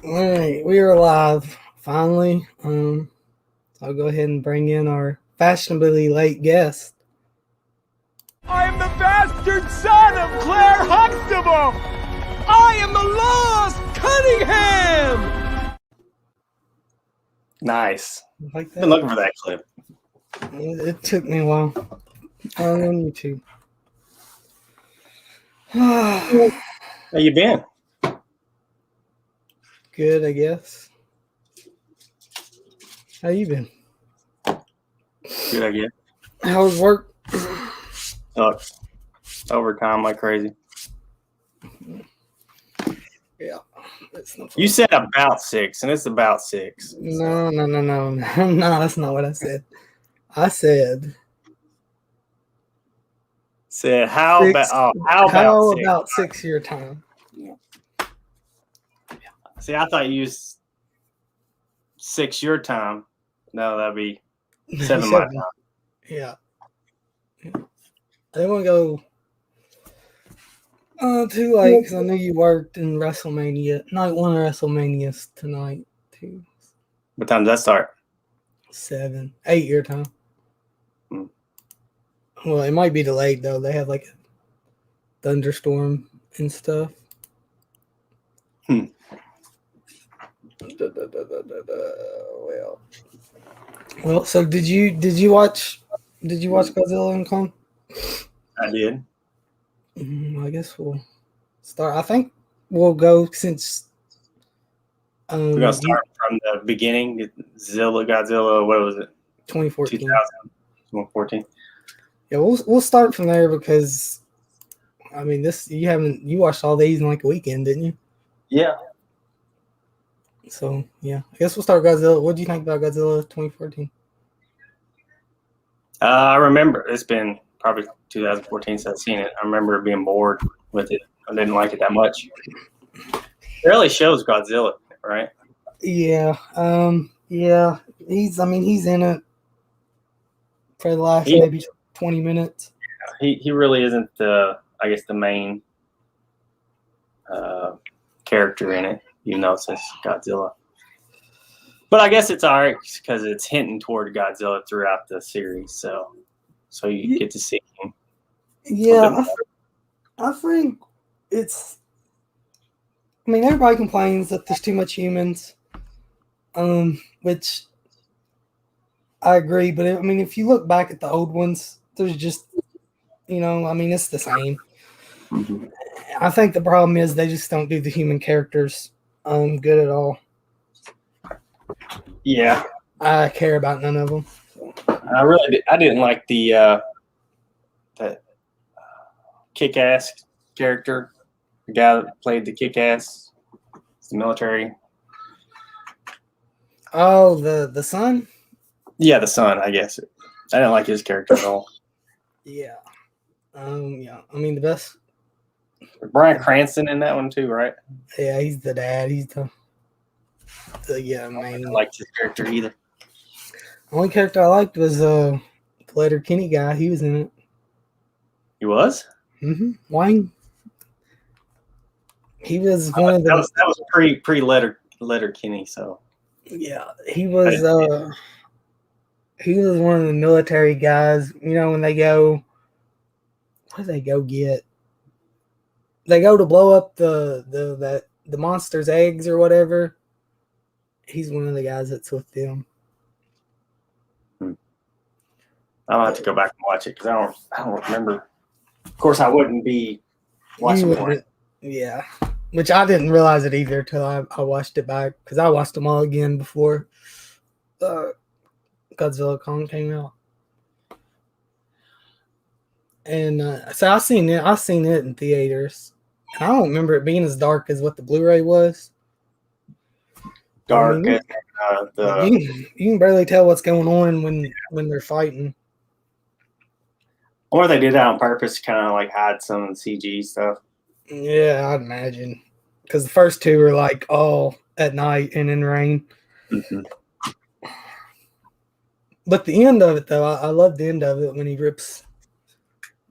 All right, we are live finally. I'll go ahead and bring in our fashionably late guest. I am the bastard son of Claire Huxtable! I am the Lostcunningham! Nice. Like Been that. looking for that clip. It took me a while. On YouTube. How you been? Good, I guess. How you been? Good, I guess. How was work? Sucks. Overtime like crazy. Yeah, it's no fun. You said about 6, and it's about 6. No. No, that's not what I said. I said How about 6 your time? See, I thought you used 6 your time. No, that'd be 7 my time. Yeah. I didn't want to go too late because I knew you worked in WrestleMania. Night one of WrestleMania's tonight too. What time does that start? 7, 8 your time. Hmm. Well, it might be delayed though. They have like a thunderstorm and stuff. Well, so did you watch Godzilla and Kong? I did. I guess we'll start. I think we'll go since We're gonna start from the beginning. Godzilla. What was it? 2014. 2014. Yeah, we'll start from there because I mean you watched all these in like a weekend, didn't you? Yeah. So yeah, I guess we'll start Godzilla. What do you think about Godzilla 2014? I remember it's been probably 2014 since I've seen it. I remember being bored with it. I didn't like it that much. It really shows Godzilla, right? Yeah. Yeah. He's in it for the last maybe 20 minutes. He really isn't the main character in it, since Godzilla. But I guess it's alright because it's hinting toward Godzilla throughout the series, so you get to see him. Yeah, I think it's. I mean, everybody complains that there's too much humans, which I agree. But if you look back at the old ones, there's just, it's the same. Mm-hmm. I think the problem is they just don't do the human characters good at all. Yeah, I care about none of them. I didn't like the that Kick-Ass character, the guy that played the Kick-Ass, the military. Oh, the son? Yeah, the son, I guess. I didn't like his character at all. Yeah. Yeah. The best. Bryan Cranston in that one too, right? Yeah, he's the dad. He's the main. I didn't like his character either. The only character I liked was the Letter Kenny guy. He was in it. He was? Mm-hmm. Wayne. He was one of the. That was pre letter Kenny. So. Yeah, he was. He was one of the military guys. When they go. What do they go get? They go to blow up the monster's eggs or whatever. He's one of the guys that's with them. I'll have to go back and watch it because I don't remember. Of course, I wouldn't be watching it. Yeah, which I didn't realize it either till I watched it back because I watched them all again before Godzilla Kong came out. And so I seen it in theaters. I don't remember it being as dark as what the Blu-ray was. Dark. You can barely tell what's going on when they're fighting. Or they did that on purpose to kind of like hide some of the CG stuff. Yeah, I'd imagine. Because the first two were like all at night and in rain. Mm-hmm. But the end of it, though, I love the end of it when he rips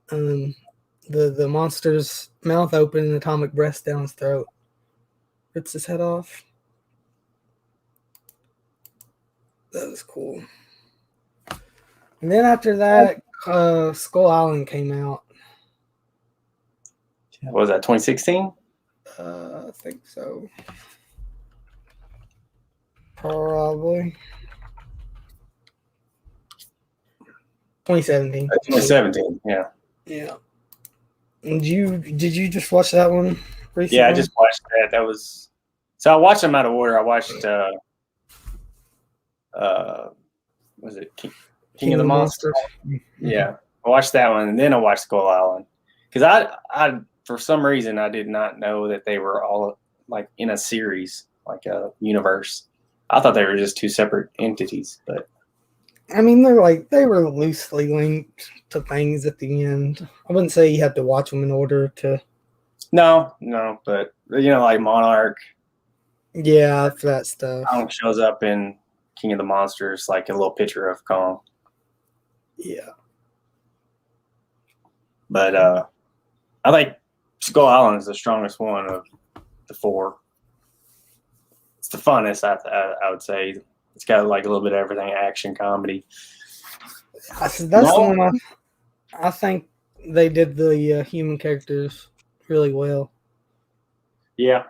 the monster's mouth open and atomic breath down his throat. Rips his head off. That was cool. And then after that, Skull Island came out. What was that, 2016? I think so. Probably 2017. 2017, yeah. Yeah. And did you just watch that one recently? Yeah, I just watched that. That was so I watched them out of order. I watched was it King of the Monsters? Yeah. I watched that one and then I watched Skull Island. Because I for some reason I did not know that they were all like in a series, like a universe. I thought they were just two separate entities, but I mean, they were loosely linked to things at the end. I wouldn't say you have to watch them in order to. No, but like Monarch. Yeah, for that stuff. Kong shows up in King of the Monsters, like a little picture of Kong. Yeah. But I think Skull Island is the strongest one of the four. It's the funnest, I would say. It's got like a little bit of everything, action, comedy. That's the one I think they did the human characters really well. Yeah.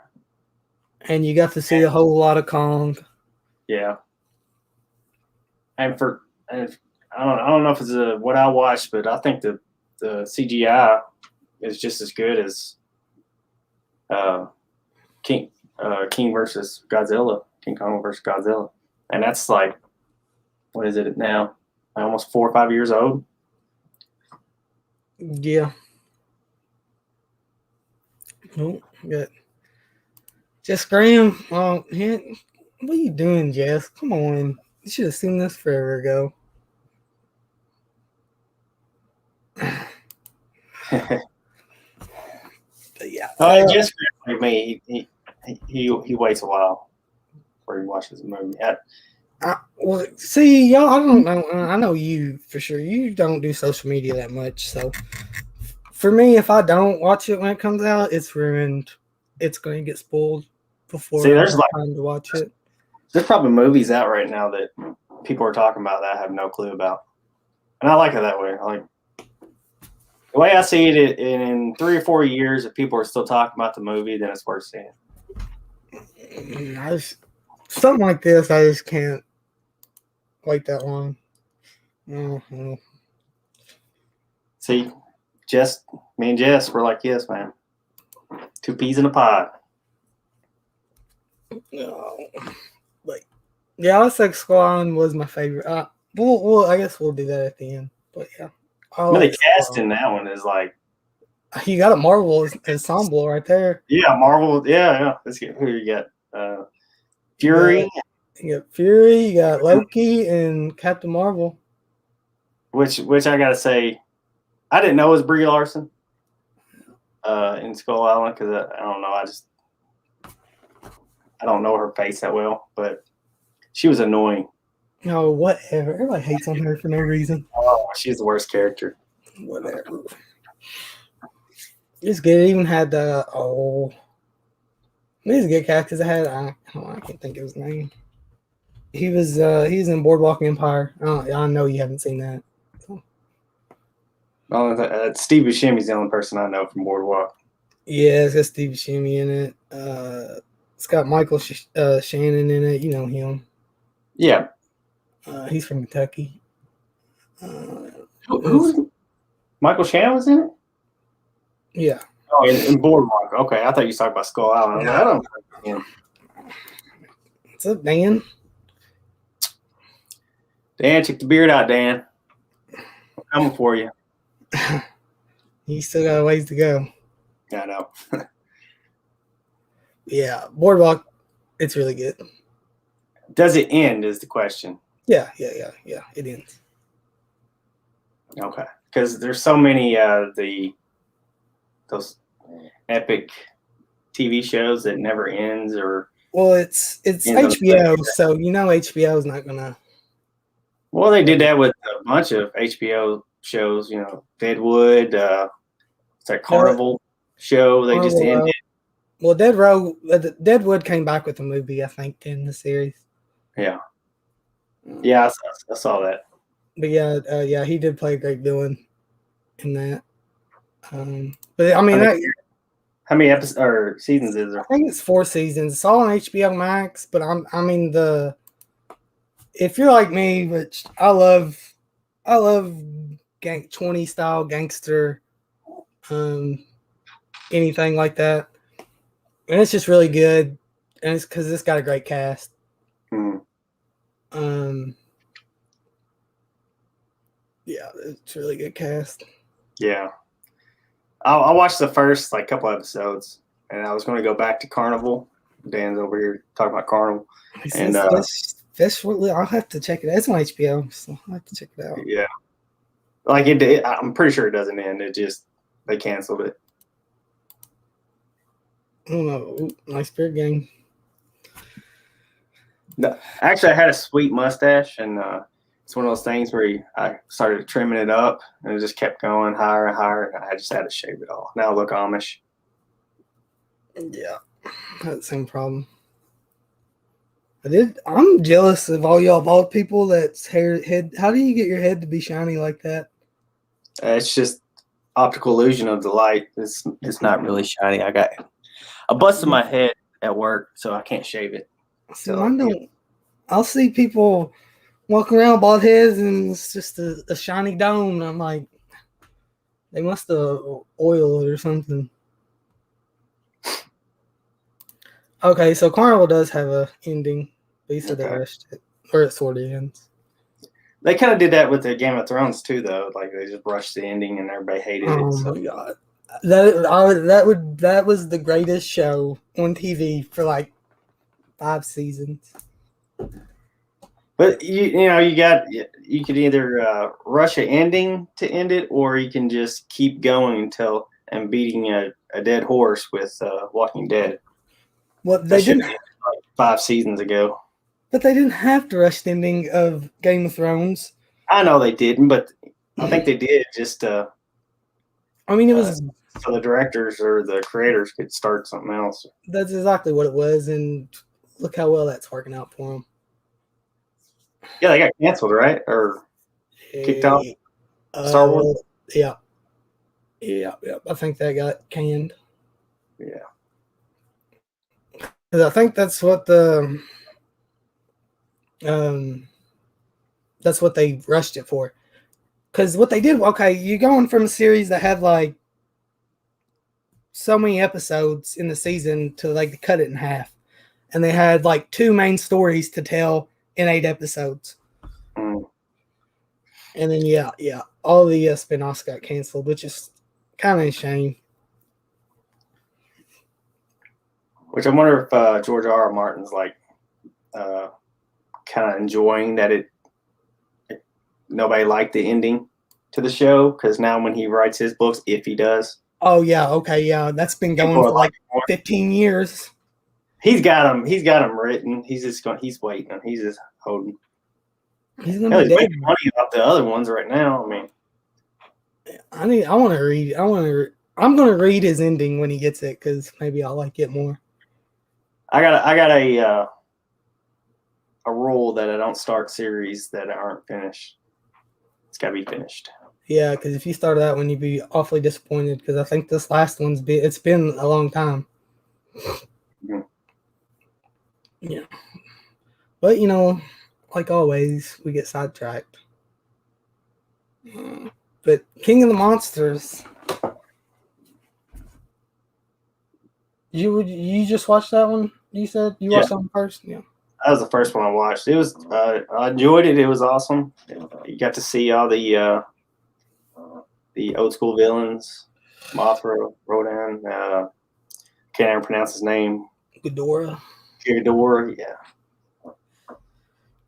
And you got to see a whole lot of Kong. Yeah. And I don't know if it's what I watched, but I think the CGI is just as good as King versus Godzilla, King Kong versus Godzilla. And that's like, what is it now? Almost 4 or 5 years old. Yeah. Oh, good. Jess Graham. What are you doing, Jess? Come on. You should have seen this forever ago. But yeah. Jess Graham, like me, he waits a while before he watches a movie. Well, see, y'all, I don't know. I know you for sure. You don't do social media that much, so for me, if I don't watch it when it comes out, it's ruined. It's going to get spoiled before there's time to watch it. There's probably movies out right now that people are talking about that I have no clue about, and I like it that way. Like the way I see it, in 3 or 4 years, if people are still talking about the movie, then it's worth seeing. Something like this, I just can't wait that long. Mm-hmm. See, me and Jess, we're like, yes, man. 2 peas in a pod. No, like, yeah, I think Skull Island was my favorite. Well, I guess we'll do that at the end. But yeah, the cast in that one is like, you got a Marvel ensemble right there. Yeah, Marvel. Yeah. Let's get who you got. Fury. You got Fury. You got Loki and Captain Marvel. Which I gotta say, I didn't know it was Brie Larson. In Skull Island, because I don't know. I don't know her face that well, but she was annoying. No, whatever. Everybody hates on her for no reason. Oh, she's the worst character. Whatever. It's good. It even had it was a good cast because I can't think of his name. He was in Boardwalk Empire. I know you haven't seen that. Steve Buscemi's the only person I know from Boardwalk. Yeah, it's got Steve Buscemi in it. It's got Michael Shannon in it. You know him. Yeah. He's from Kentucky. Who? Michael Shannon was in it? Yeah. Oh, in Boardwalk. Okay, I thought you were talking about Skull Island. I don't know. What's up, Dan? Dan, check the beard out, Dan. I'm coming for you. You still got a ways to go. Yeah, I know. Yeah, Boardwalk, it's really good. Does it end is the question. Yeah, it ends. Okay. Because there's so many those epic TV shows that never ends or it's HBO, so HBO is not gonna. Well, they did that with a bunch of HBO shows, Deadwood, it's that Carnival show they just ended. Well, Deadwood came back with a movie, I think, in the series. Yeah. Yeah, I saw that. But yeah, he did play a great villain in that. But I mean, how many episodes or seasons is there? I think it's 4 seasons. It's all on HBO Max. But if you're like me, which I love 20 style gangster, anything like that, and it's just really good, and it's because it's got a great cast. Yeah, it's a really good cast. Yeah, I watched the first couple episodes, and I was going to go back to Carnival. Dan's over here talking about Carnival, and I'll have to check it out. It's on HBO, so I'll have to check it out. Yeah, I'm pretty sure it doesn't end. It just they canceled it. I don't know. Ooh, nice beard gang. No, actually, I had a sweet mustache, and it's one of those things where I started trimming it up, and it just kept going higher and higher. And I just had to shave it all. Now I look Amish. Yeah, I had the same problem. I'm jealous of all y'all bald people that's head. How do you get your head to be shiny like that? It's just optical illusion of the light. It's not really shiny. I busted my head at work, so I can't shave it. So I don't. I'll see people walking around bald heads, and it's just a shiny dome. And I'm like, they must have oiled it or something. Okay, so Carnival does have a ending. They said they rushed it, or it sort of ends. They kind of did that with the Game of Thrones too, though. Like they just rushed the ending, and everybody hated it. Oh my god, that was the greatest show on TV for 5 seasons. But you could either rush an ending to end it, or you can just keep going and beating a dead horse with Walking Dead. Well, they didn't 5 seasons ago. But they didn't have to rush the ending of Game of Thrones. I know they didn't, but I think they did just. I mean, it was so the directors or the creators could start something else. That's exactly what it was, and look how well that's working out for them. Yeah, they got canceled, right? Or kicked out? Star Wars? Yeah. I think that got canned. Yeah. Because I think that's what they rushed it for. Because what they did, you're going from a series that had so many episodes in the season to cut it in half. And they had 2 main stories to tell in 8 episodes. And then, all the spin-offs got canceled, which is kind of a shame. Which I wonder if George R. R. Martin's kind of enjoying that nobody liked the ending to the show, because now when he writes his books, if he does. Oh yeah, okay, yeah, that's been going for 15 years. He's got them written. He's waiting. He's just holding. He's gonna be making money off the other ones right now. I mean, I want to read. I'm gonna read his ending when he gets it, because maybe I'll like it more. I got a rule that I don't start series that aren't finished. It's got to be finished. Yeah, because if you started that one, you'd be awfully disappointed, because I think this last one's it's been a long time. Mm-hmm. Yeah. But, like always, we get sidetracked. But King of the Monsters. You just watched that one? You said you watched that one first? Yeah. That was the first one I watched. It was I enjoyed it. It was awesome. You got to see all the old school villains, Mothra, Rodan. Can't even pronounce his name. Ghidorah, yeah.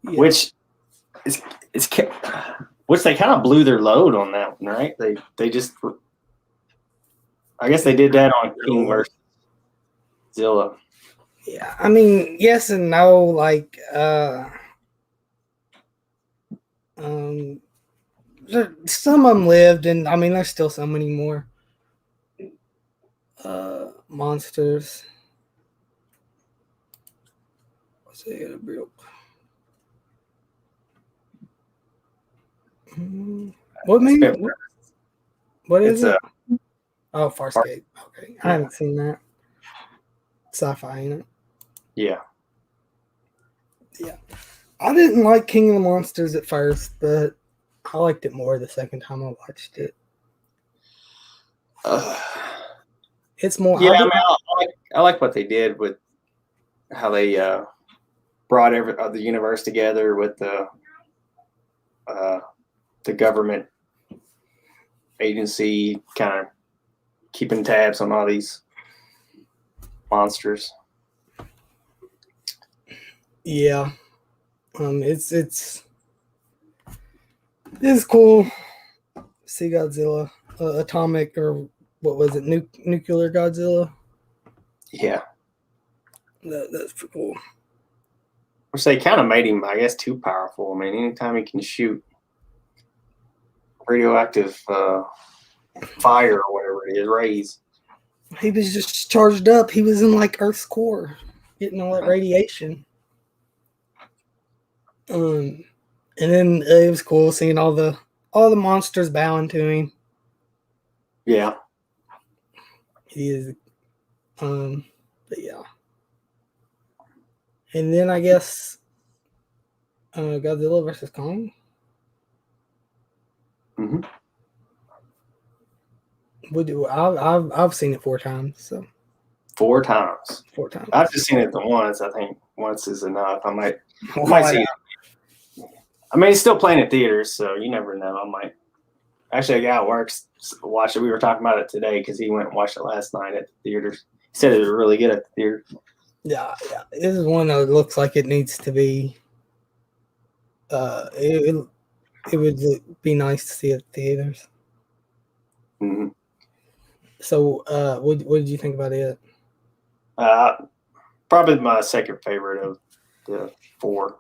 Which they kind of blew their load on that one, right? They just, I guess they did that on King versus Godzilla. Yeah, I mean, yes and no. Some of them lived, and I mean, there's still so many more monsters. Let's see, What movie? What is it? Oh, Farscape. Okay, yeah. I haven't seen that. Sci-fi, ain't it? Yeah. Yeah. I didn't like King of the Monsters at first, but I liked it more the second time I watched it. It's more. Yeah, I like what they did with how they brought the universe together with the government agency kind of keeping tabs on all these monsters. Yeah, it's cool. See Godzilla, atomic or what was it? Nuclear Godzilla. Yeah, that's pretty cool. Which they kind of made him, I guess, too powerful. I mean, anytime he can shoot radioactive fire or whatever it is, rays. He was just charged up. He was in like Earth's core, getting all that radiation. And then it was cool seeing all the monsters bowing to him. Yeah. He is, but yeah. And then I guess Godzilla versus Kong. Mm-hmm. I've seen it 4 times. So 4 times. 4 times. I've just seen it the once. I think once is enough. I might see it. I mean, it's still playing in theaters, so you never know. I might. Actually, a guy at work watched it. We were talking about it today because he went and watched it last night at the theaters. He said it was really good at the theater. Yeah. This is one that looks like it needs to be. It would be nice to see at theaters. Mm-hmm. So, what did you think about it? Probably my second favorite of the 4.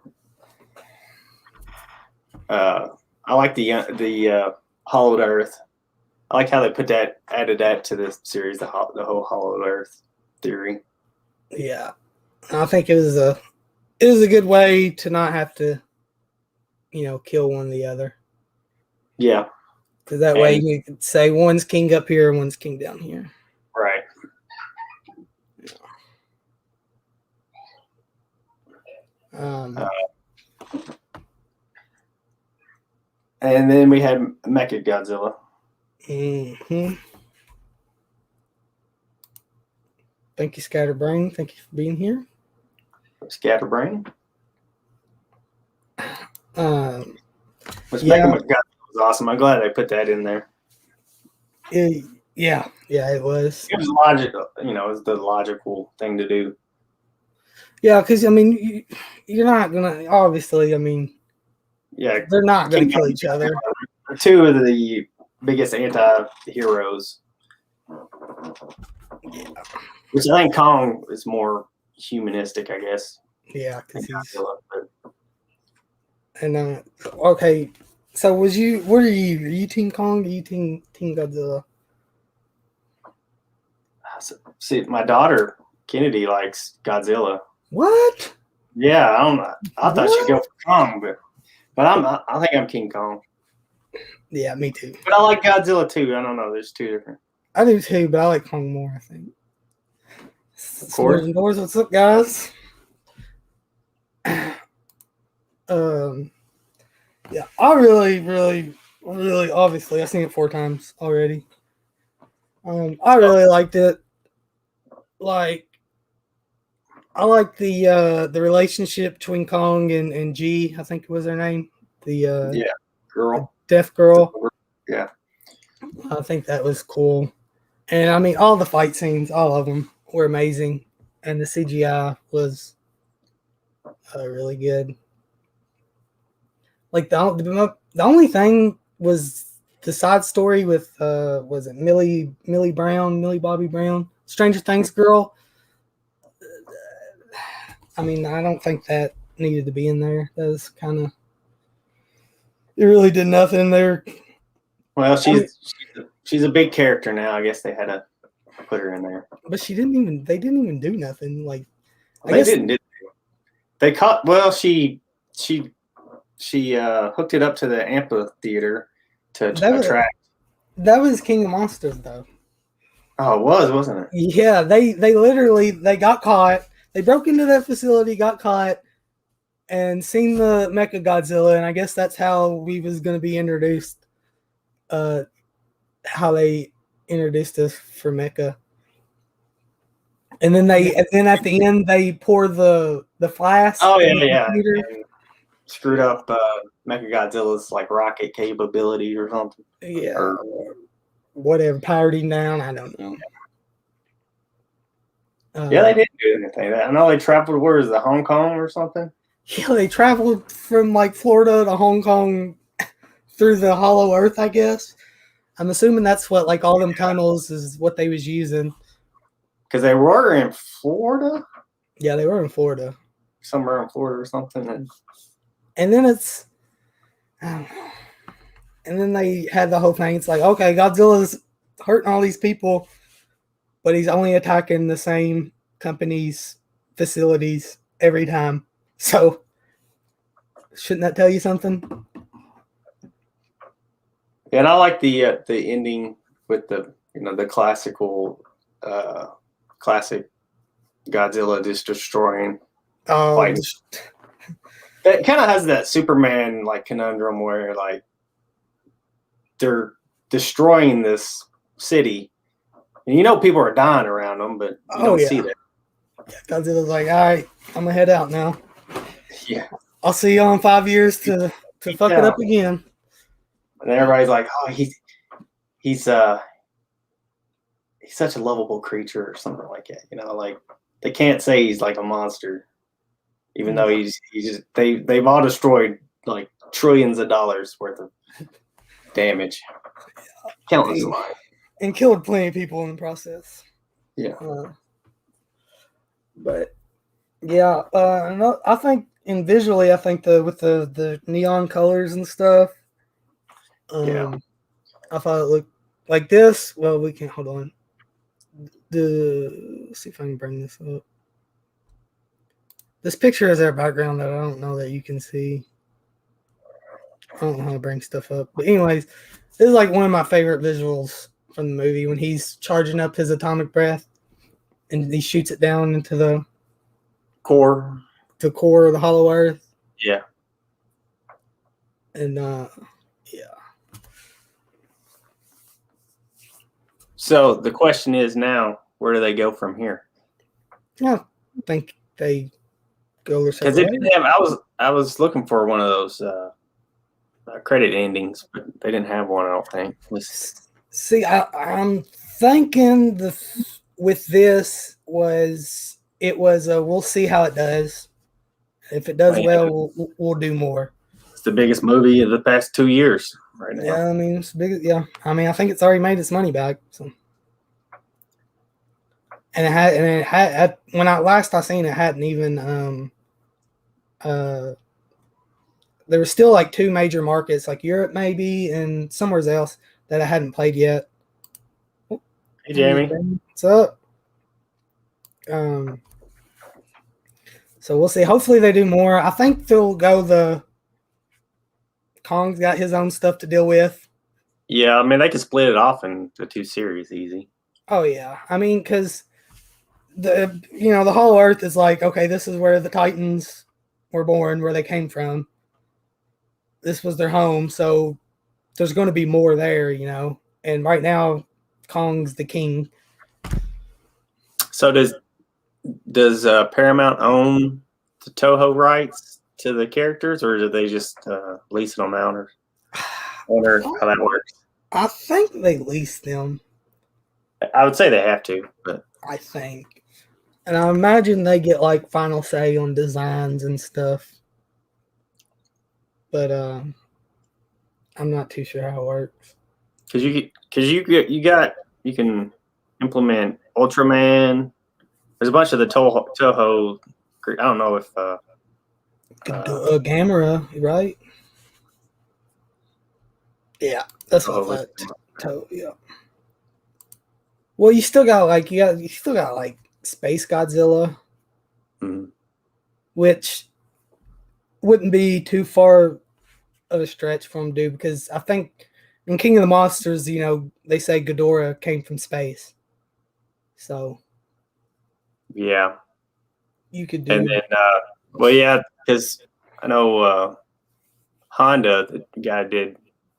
I like the Hollowed Earth. I like how they added that to the series, the whole Hollowed Earth theory. Yeah, I think it was a good way to not have to, kill one or the other. Yeah, because that way you could say one's king up here and one's king down here. Right. And then we had Mecha Godzilla. Mm-hmm. Thank you, Scatterbrain. Thank you for being here. Scatterbrain. Mecha Godzilla was awesome. I'm glad they put that in there. Yeah, it was. It was logical. It was the logical thing to do. Yeah, because you're not gonna obviously. They're not gonna kill each other. 2 of the biggest anti-heroes. Yeah. Which I think Kong is more humanistic, I guess. Yeah, because he's. And okay, so what are you? Are you Team Kong? Or are you Team Godzilla? See, my daughter Kennedy likes Godzilla. What? Yeah, I don't know. I thought she'd go for Kong, but I think I'm King Kong. Yeah, me too. But I like Godzilla too. I don't know. There's 2 different. I do too, but I like Kong more, I think. Of course. Doors, what's up, guys? Yeah, I really, obviously, I've seen it 4 times already. I really liked it. Like, I like the relationship between Kong and G, I think was her name. The girl. Deaf girl. Yeah. I think that was cool. And all the fight scenes, all of them were amazing. And the CGI was really good. Like the only thing was the side story with was it Millie Bobby Brown, Stranger Things girl. I don't think that needed to be in there. That was kind of, it really did nothing there. Well, she's a big character now. I guess they had to put her in there. But they didn't even do nothing. Like they didn't. They caught. Well, she she hooked it up to the amphitheater to That attract. that was King of Monsters, though. Oh, it was, wasn't it? Yeah, they literally they got caught. They broke into that facility, got caught, and seen the Mecha Godzilla, and I guess that's how we was going to be introduced. How they introduced us for Mecha, and then at the end they pour the flask. Oh yeah. And screwed up Mechagodzilla's like rocket capability or something. Yeah, or whatever, powered him down. I don't know. Yeah, they didn't do anything. I know they traveled. Where is it, Hong Kong or something? Yeah, they traveled from like Florida to Hong Kong through the Hollow Earth, I guess. I'm assuming that's what like all them tunnels is what they was using. Because they were in Florida. Yeah, they were in Florida. Somewhere in Florida or something. And then it's, I don't know. And then they had the whole thing. It's like, okay, Godzilla's hurting all these people, but he's only attacking the same company's facilities every time. So, shouldn't that tell you something? Yeah, and I like the ending with the the classic Godzilla just destroying. Like, it kind of has that Superman like conundrum where like they're destroying this city, and people are dying around them, but you don't see that. Godzilla's like, all right, I'm gonna head out now. Yeah, I'll see you in 5 years to fuck it up again. And everybody's like, oh, he's such a lovable creature or something like that. Like they can't say he's like a monster, even though he's just they've all destroyed like trillions of dollars worth of damage, countless lives, and killed plenty of people in the process. Yeah, but yeah, I think visually, I think with the neon colors and stuff. I thought it looked like this. Well, we can't hold on. Let's see if I can bring this up. This picture is our background that I don't know that you can see. I don't know how to bring stuff up. But anyways, this is like one of my favorite visuals from the movie when he's charging up his atomic breath and he shoots it down into the core of the Hollow Earth. Yeah. And yeah. So the question is now, where do they go from here? I think they go their separate ways. Because I was looking for one of those credit endings, but they didn't have one. I don't think. See, I'm thinking with this was we'll see how it does. If it does well, we'll do more. It's the biggest movie of the past 2 years right now. Yeah, I mean it's big. Yeah, I mean I think it's already made its money back. So. And it had when I seen it hadn't even there was still like 2 major markets like Europe maybe and somewhere else that I hadn't played yet. Hey Jamie, what's up? So we'll see. Hopefully they do more. I think they'll go Kong's got his own stuff to deal with. Yeah, I mean they can split it off into 2 series easy. Oh yeah, I mean because. The Hollow Earth is like, okay, this is where the Titans were born, where they came from. This was their home, so there's going to be more there, And right now, Kong's the king. So does Paramount own the Toho rights to the characters, or do they just lease them out, or I wonder how that works? I think they lease them. I would say they have to, but I think. And I imagine they get like final say on designs and stuff. But I'm not too sure how it works. Because you can implement Ultraman. There's a bunch of the Toho. I don't know if Gamera, right? Yeah, that's what Toho. Yeah. Well, you still got like Space Godzilla, which wouldn't be too far of a stretch for him to do, because I think in King of the Monsters, they say Ghidorah came from space. So yeah, you could do. And then, because I know Honda, the guy who did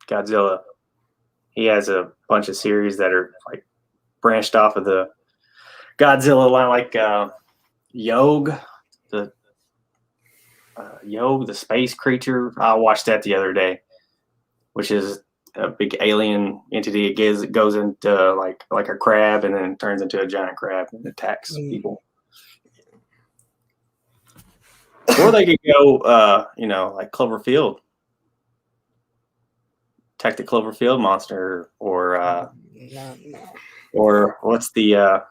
Godzilla, he has a bunch of series that are like branched off of the Godzilla line, like Yog, the Yog, the space creature. I watched that the other day, which is a big alien entity. It goes into like a crab and then turns into a giant crab and attacks people. Or they could go, like Cloverfield, attack the Cloverfield monster, or what's the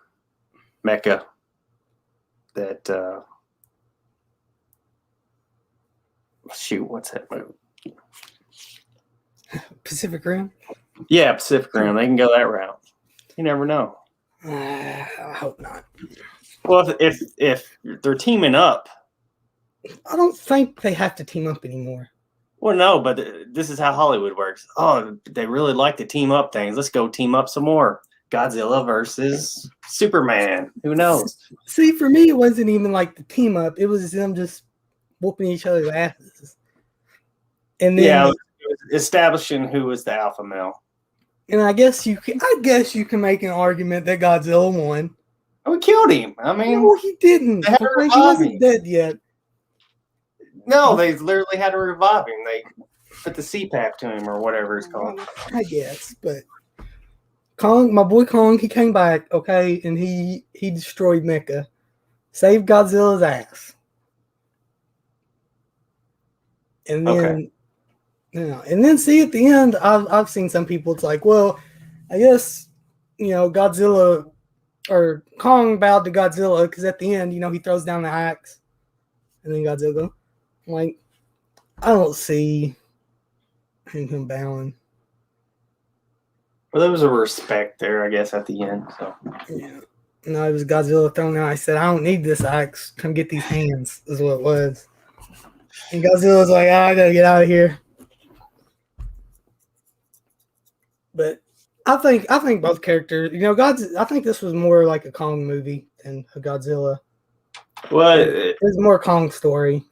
mecha that? Shoot, what's that movie? Pacific Rim? Yeah, Pacific Rim. They can go that route. You never know. I hope not. Well, if they're teaming up, I don't think they have to team up anymore. Well, no, but this is how Hollywood works. Oh, they really like to team up things. Let's go team up some more. Godzilla versus Superman. Who knows? See, for me, it wasn't even like the team up. It was them just whooping each other's asses. And then, yeah, it was establishing who was the alpha male. And I guess you can make an argument that Godzilla won. We killed him. I mean, no, he didn't. He wasn't dead yet. No, they literally had to revive him. They put the CPAP to him or whatever it's called. I guess, but Kong, my boy Kong, he came back, okay, and he destroyed Mecha, saved Godzilla's ass, and then, and then see at the end, I've seen some people. It's like, well, I guess Godzilla or Kong bowed to Godzilla because at the end, he throws down the axe, and then Godzilla goes. Like, I don't see him bowing. Well, there was a respect there, I guess, at the end. So yeah, no, it was Godzilla throwing out. I said, I don't need this axe. Come get these hands. Is what it was. And Godzilla's like, I gotta get out of here. But I think both characters. I think this was more like a Kong movie than a Godzilla. Well, it's more Kong story.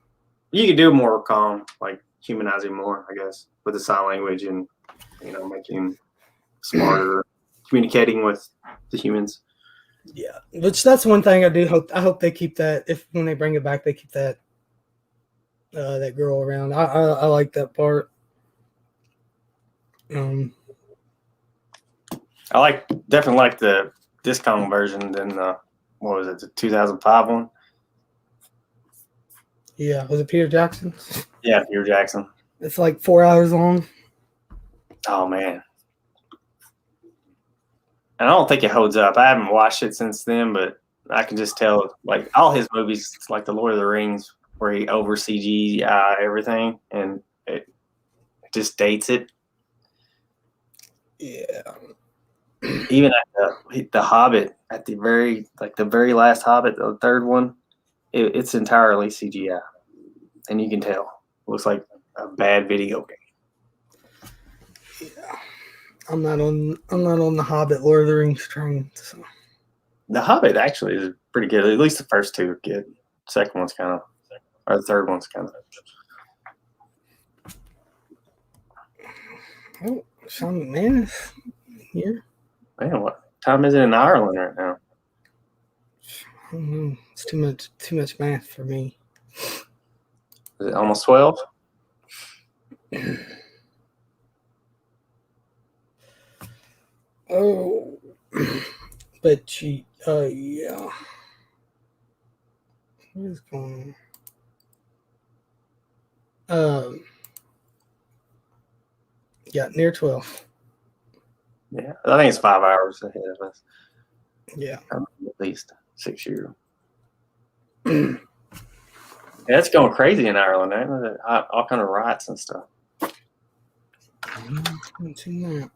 You could do more Kong, like humanize him more, I guess, with the sign language and making him smarter, communicating with the humans. Yeah, which that's one thing I do hope. I hope they keep that. If when they bring it back, they keep that that girl around. I like that part. I definitely like this Kong version than the 2005 one. Yeah, was it Peter Jackson? Yeah, Peter Jackson. It's like 4 hours long. Oh man, and I don't think it holds up. I haven't watched it since then, but I can just tell, like all his movies, like the Lord of the Rings, where he over CGI everything, and it just dates it. Yeah. Even at the Hobbit, at the very last Hobbit, the third one, it's entirely CGI, and you can tell. It looks like a bad video game. Yeah, I'm not on the Hobbit Lord of the Rings train. So. The Hobbit actually is pretty good. At least the first two are good. Second one's kind of, or the third one's kind of. Oh, Sean McMahon is here. Man, what time is it in Ireland right now? I don't know. It's too much math for me. Is it almost 12? Oh, but yeah. What is going on? Yeah, near 12. Yeah, I think it's 5 hours ahead of us. Yeah, at least 6 years. Yeah, it's going crazy in Ireland. All kind of riots and stuff. I haven't seen that.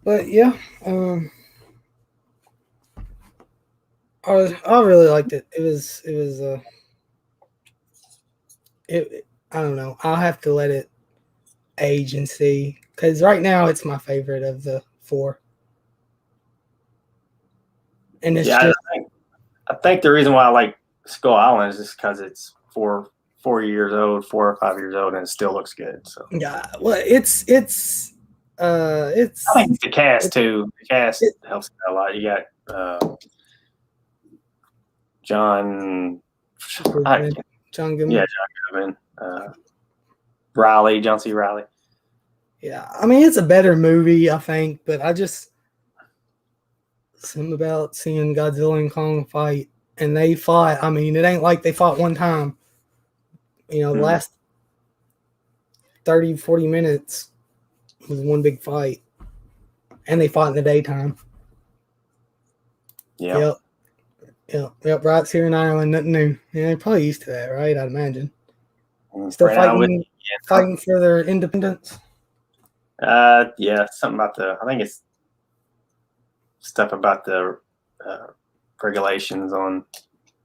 But yeah, I really liked it. It was I don't know. I'll have to let it age and see. Because right now it's my favorite of the 4. And it's just... I think the reason why I like Skull Island is just because it's 4 years old, 4 or 5 years old, and it still looks good. So yeah, well, it's I think it's the cast too. The cast helps a lot. You got John Goodman. Yeah, John Goodman. Riley, John C. Riley. Yeah, I mean, it's a better movie, I think, but I just... something about seeing Godzilla and Kong fight, and they fought. I mean, it ain't like they fought one time. The last 30, 40 minutes was one big fight, and they fought in the daytime. Yeah. Yep. Right here in Ireland, nothing new. Yeah, they're probably used to that, right? I'd imagine. Still right fighting for their independence. Yeah, something about I think it's stuff about the regulations on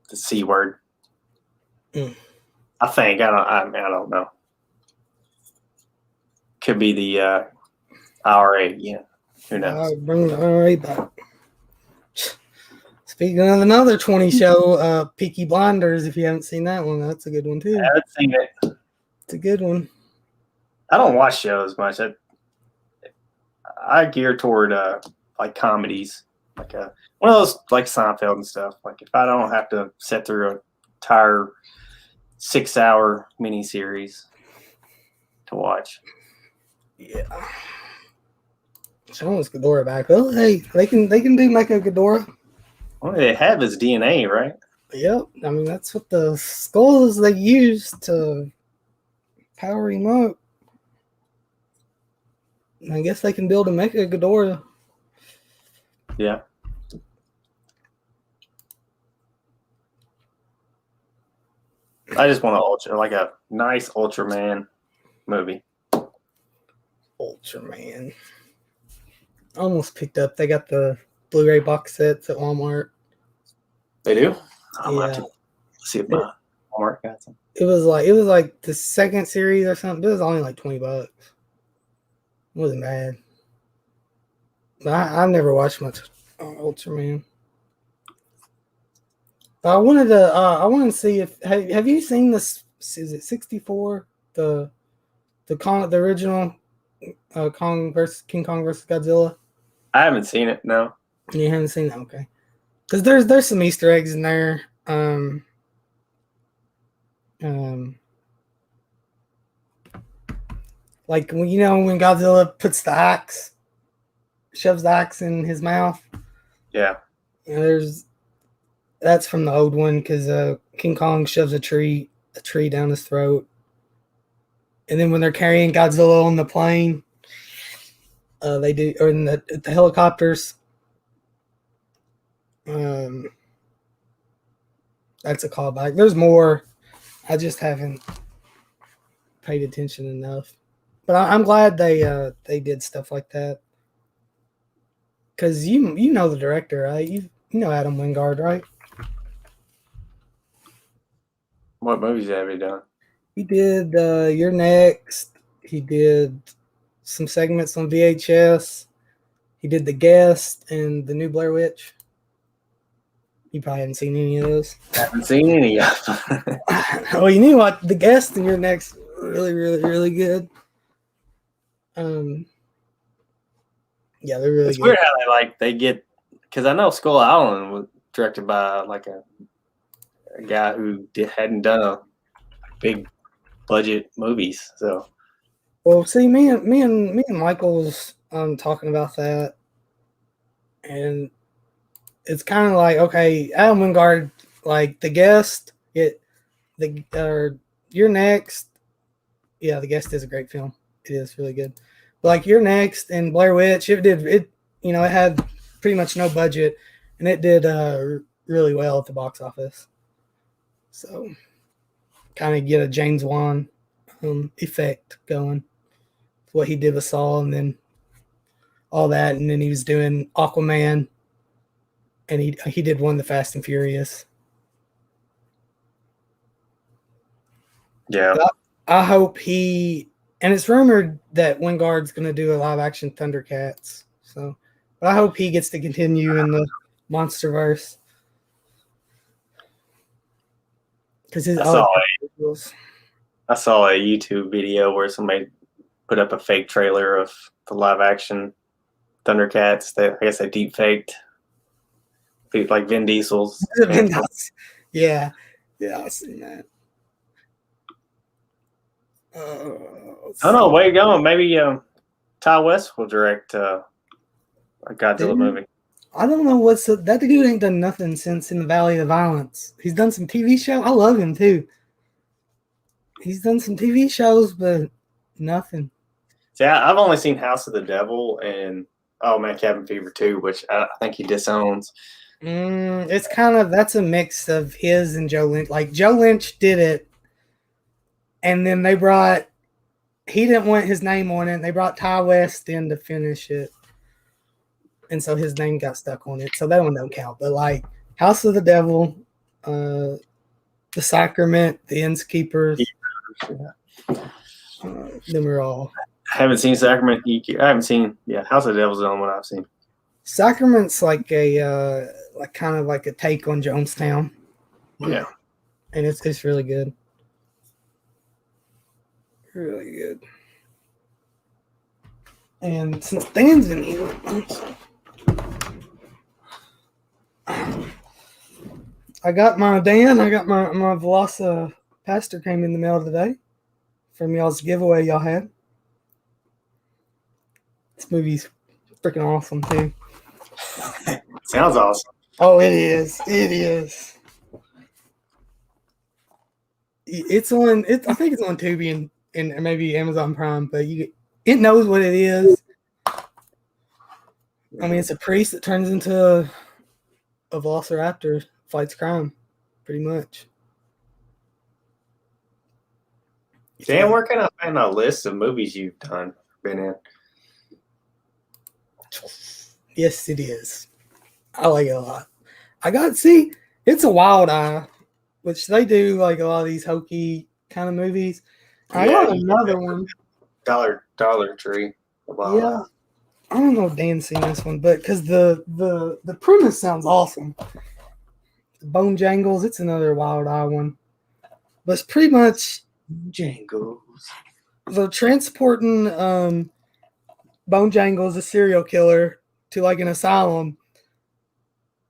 the C word. I think I don't know. Could be the IRA. Yeah, who knows? Bring the IRA back. Speaking of another 20 show, Peaky Blinders. If you haven't seen that one, that's a good one too. I haven't seen it. It's a good one. I don't watch shows much. I gear toward like comedies, like one of those like Seinfeld and stuff. Like if I don't have to sit through an entire 6-hour miniseries to watch. Yeah. Show us Ghidorah back. Well, hey, they can do Mecha Ghidorah. Well, they have his DNA, right? Yep. I mean, that's what the skulls they use to power him up. I guess they can build a Mecha Ghidorah. Yeah. I just want a nice Ultraman movie. Ultraman. Almost picked up. They got the Blu-ray box sets at Walmart. They do? I'll have to see if my Walmart got some. It was like the second series or something. It was only like $20. It wasn't bad. But I've never watched much Ultraman. But I wanted to see if have you seen this? Is it 64? The original King Kong versus Godzilla. I haven't seen it. No. You haven't seen that? Okay. Because there's some Easter eggs in there. Like when Godzilla puts shoves the axe in his mouth. Yeah. That's from the old one because King Kong shoves a tree down his throat, and then when they're carrying Godzilla on the plane, they do, or in the helicopters. That's a callback. There's more. I just haven't paid attention enough. But I'm glad they did stuff like that. Because you know the director, right? You know Adam Wingard, right? What movies have he done? He did You're Next. He did some segments on VHS. He did The Guest and The New Blair Witch. You probably haven't seen any of those. I haven't seen any of them. Well, you knew what? The Guest and You're Next really, really, really good. Yeah, they're really it's good. Weird how they get, because I know Skull Island was directed by like a guy who hadn't done a big budget movies. So, well, see, me and Michael was talking about that, and it's kind of like, okay, Adam Wingard, like The Guest, You're Next. Yeah, The Guest is a great film. It is really good. But like You're Next and Blair Witch, it had pretty much no budget, and it did really well at the box office. So, kind of get a James Wan effect going. What he did with Saw, and then all that, and then he was doing Aquaman, and he did one of the Fast and Furious. Yeah. I hope he, and it's rumored that Wingard's going to do a live action Thundercats. So, but I hope he gets to continue in the MonsterVerse. Because I saw a YouTube video where somebody put up a fake trailer of the live action Thundercats. I guess they deep faked, like Vin Diesel's. Yeah, I've seen that. Oh no, where you going? Maybe Ty West will direct a Godzilla movie. I don't know that dude ain't done nothing since In the Valley of Violence. He's done some TV show. I love him too. He's done some TV shows, but nothing. See, I've only seen House of the Devil and Cabin Fever 2, which I think he disowns. It's that's a mix of his and Joe Lynch. Like Joe Lynch did it, and then he didn't want his name on it. They brought Ty West in to finish it, and so his name got stuck on it. So that one don't count. But like House of the Devil, The Sacrament, The Innkeepers, them are all. I haven't seen Sacrament. I haven't seen House of the Devil's the only one I've seen. Sacrament's like a kind of like a take on Jonestown. Yeah, and it's really good. Really good. And since Dan's in here, I got my Velosa Pastor came in the mail today from y'all's giveaway y'all had. This movie's freaking awesome too. Sounds awesome. Oh, it is. It is. It's on. I think it's on Tubi and maybe Amazon Prime, but it knows what it is. I mean, it's a priest that turns into a velociraptor, fights crime, pretty much. Dan, where can I find a list of movies you've been in? Yes, it is. I like it a lot. It's a Wild Eye, which they do like a lot of these hokey kind of movies. I got another one. Dollar Tree. Yeah. I don't know if Dan's seen this one, but because the premise sounds awesome. The Bone Jangles, it's another Wild Eye one. But it's pretty much Jangles. They're transporting Bone Jangles, a serial killer, to like an asylum.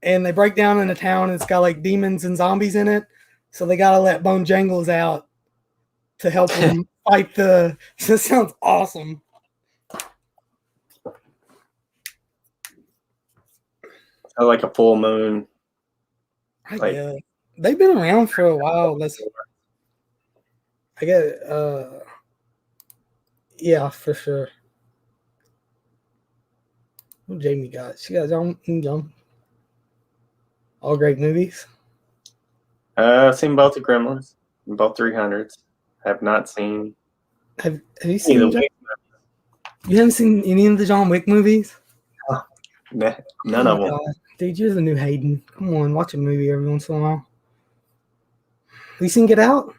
And they break down in a town and it's got like demons and zombies in it. So they gotta let Bone Jangles out to help them fight So it sounds awesome. Like a full moon. Yeah. They've been around for a while. I get it. Yeah, for sure. What Jamie got? She got John. All great movies. I've seen both the Gremlins, both 300s. Have not seen. Have you seen? You haven't seen any of the John Wick movies? None of them. God. Dude, you're the new Hayden. Come on, watch a movie every once in a while. Have you seen Get Out?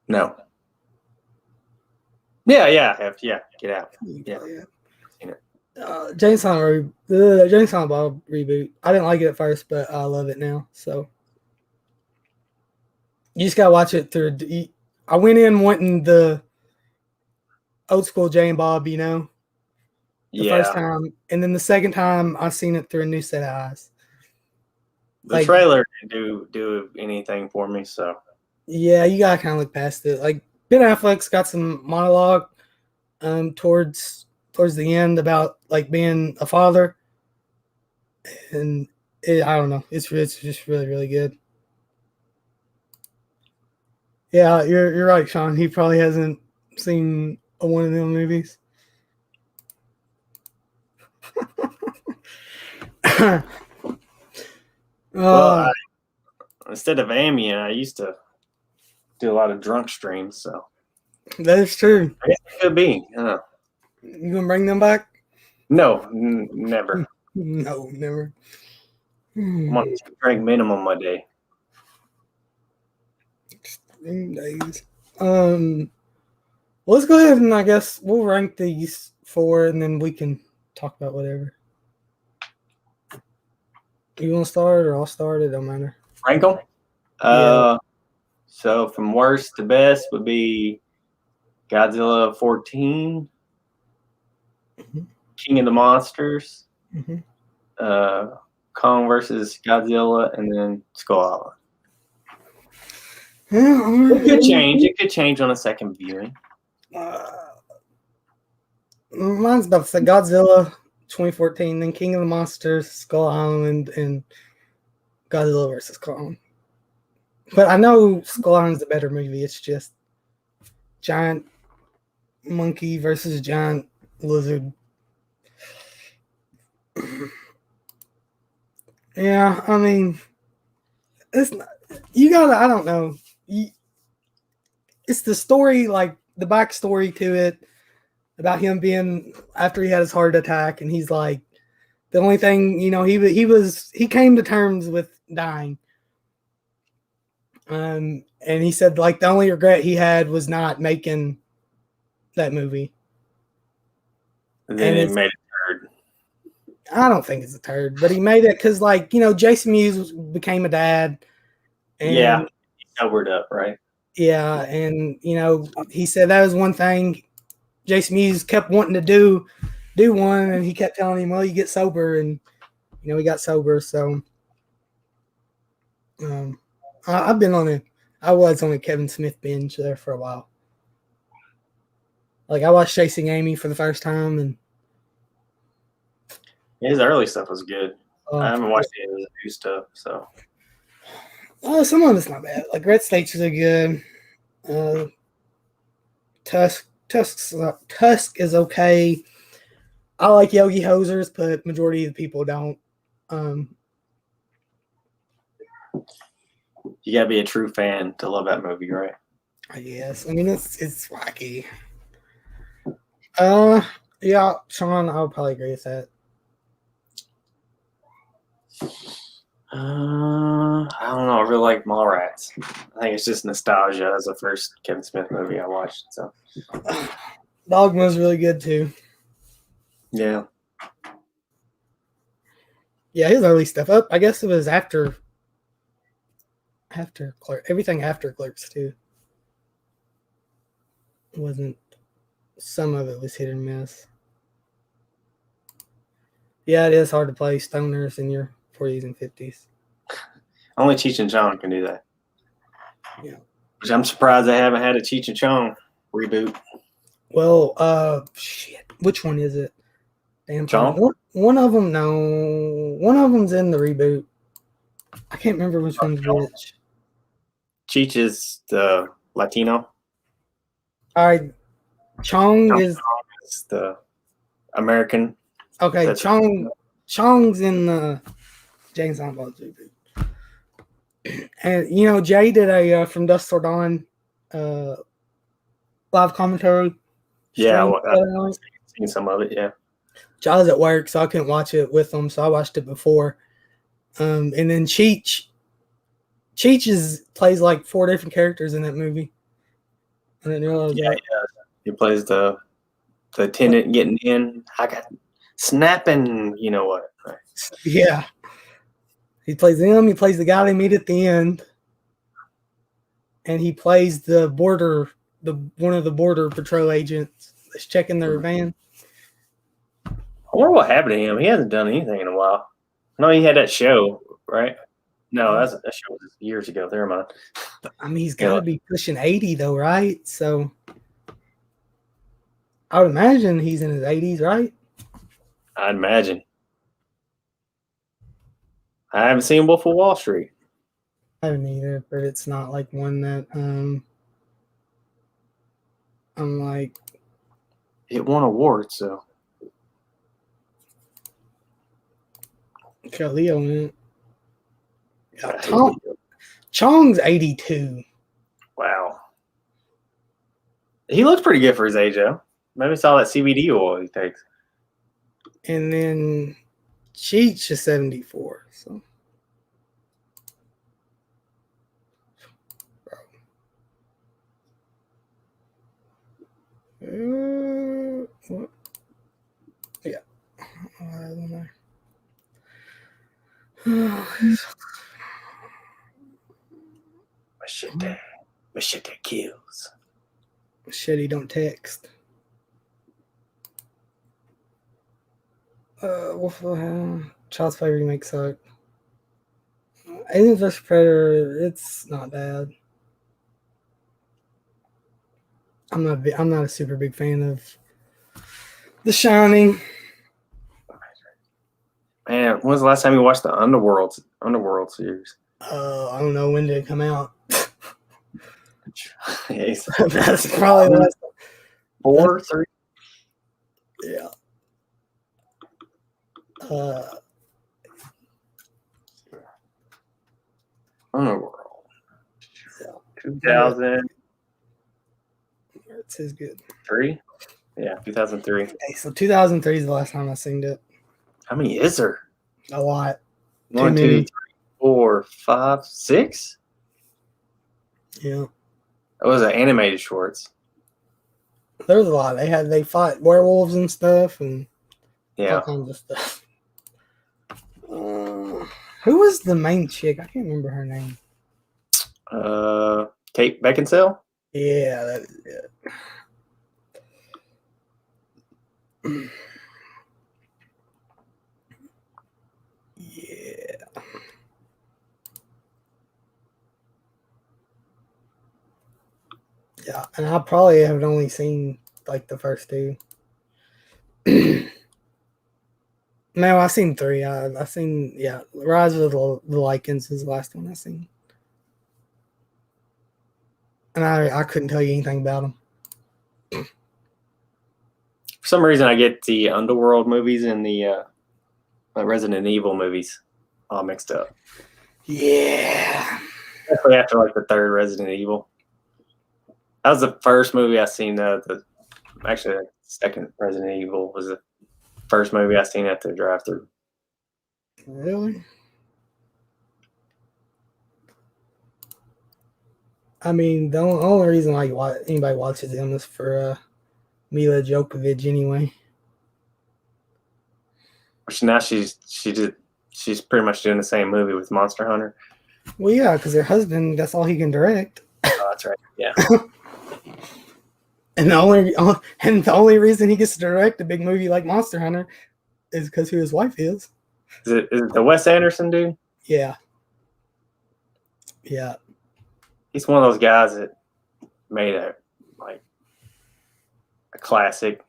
No. Yeah, I have. Yeah, Get Out. Yeah. Seen it. James Silent Bob reboot. I didn't like it at first, but I love it now. So you just gotta watch it through. I went in wanting the old school Jay and Bob, the first time, and then the second time I seen it through a new set of eyes. The trailer didn't do anything for me, so yeah, you gotta kind of look past it. Like Ben Affleck's got some monologue towards the end about like being a father, and I don't know, it's just really, really good. Yeah, you're right, Sean. He probably hasn't seen one of them movies. Well, instead of Ambien, I used to do a lot of drunk streams, so that is true. I guess it could be. You gonna bring them back? No, never. No, never. I'm on a drink minimum a day. Days. Let's go ahead and I guess we'll rank these 4 and then we can talk about whatever. You want to start or I'll start? It don't matter. Rank them? Yeah. So from worst to best would be Godzilla 14, King of the Monsters, Kong versus Godzilla, and then Skull Island. It could change. It could change on a second viewing. Mine's about to say Godzilla 2014, then King of the Monsters, Skull Island, and Godzilla versus Kong. But I know Skull Island's a better movie. It's just giant monkey versus giant lizard. Yeah, I mean, it's not, you gotta. I don't know. It's the story, like the backstory to it, about him being after he had his heart attack, and he's like, the only thing he came to terms with dying. And he said like the only regret he had was not making that movie. And then he made it turd. I don't think it's a turd, but he made it because Jason Mewes became a dad. And, yeah, he sobered up, right? Yeah, and he said that was one thing Jason Mewes kept wanting to do one, and he kept telling him, well, you get sober, and he got sober. So I was on a Kevin Smith binge there for a while. Like I watched Chasing Amy for the first time, and his early stuff was good. I haven't watched any of the new stuff, so. Some of it's not bad. Like Red States are good. Tusk is okay. I like Yogi Hosers, but majority of the people don't. You gotta be a true fan to love that movie, right? I guess. I mean, it's wacky. Yeah, Sean, I would probably agree with that. I don't know. I really like Mallrats. I think it's just nostalgia as the first Kevin Smith movie I watched. So Dogma's really good too. Yeah. Yeah, his early stuff up. I guess it was after Clerks. Everything after Clerks too. It wasn't. Some of it was hit and miss. Yeah, it is hard to play stoners in your 40s and 50s. Only Cheech and Chong can do that. Yeah. Which I'm surprised they haven't had a Cheech and Chong reboot. Well, shit. Which one is it? Damn. Chong? One of them, no. One of them's in the reboot. I can't remember which one's which. Cheech is the Latino. All right. Chong is the American. Okay, Chong's in the James Bond reboot. And Jay did a From Dusk Till Dawn live commentary. Yeah, I've seen some of it. Yeah, I was at work, so I couldn't watch it with them, so I watched it before. And then Cheech plays like 4 different characters in that movie. I didn't realize that. Yeah. He plays the attendant getting in. I got snapping. You know what? Right. Yeah. He plays him. He plays the guy they meet at the end, and he plays the one of the border patrol agents that's checking their van. I wonder what happened to him. He hasn't done anything in a while. I know he had that show, right? No, that show was years ago. Never mind. I mean, he's got to be pushing 80 though, right? So I would imagine he's in his 80s, right? I'd imagine. I haven't seen Wolf of Wall Street. I haven't either, but it's not like one that I'm like. It won awards, so. Got Leo in it. Chong's 82. Wow. He looks pretty good for his age, though. Maybe it's all that CBD oil he takes. And then Cheech is 74. So, What? Yeah. Machete kills. Machete don't text. Child's Play remake sucked. Aliens vs Predator, it's not bad. I'm not a super big fan of The Shining. Man, when was the last time you watched the Underworld series? I don't know, when did it come out? Yes. That's probably the last 4, 3. Yeah. Underworld. Yeah. 2003. It's his good. Yeah, 2003. Okay, so 2003 is the last time I seen it. How many is there? A lot. 1, 2, 3, 4, 5, 6. Yeah. That was an animated shorts. There was a lot. They fought werewolves and stuff and all kinds of stuff. Who was the main chick? I can't remember her name. Kate Beckinsale? Yeah, that is it. Yeah. Yeah, and I probably have only seen like the first two. No, I've seen 3. I've seen Rise of the Lycans is the last one I've seen, and I couldn't tell you anything about them. For some reason, I get the Underworld movies and the Resident Evil movies all mixed up. Yeah. Especially after like the 3rd Resident Evil. That was the first movie I seen. Actually, the 2nd Resident Evil was the first movie I seen at the drive-thru. Really? I mean, the only reason anybody watches them is for Mila Djokovic anyway. Which now she's pretty much doing the same movie with Monster Hunter. Well, yeah, because her husband, that's all he can direct. Oh, that's right. Yeah. And the only reason he gets to direct a big movie like Monster Hunter is because who his wife is. Is it the Wes Anderson dude? Yeah. Yeah. He's one of those guys that made a classic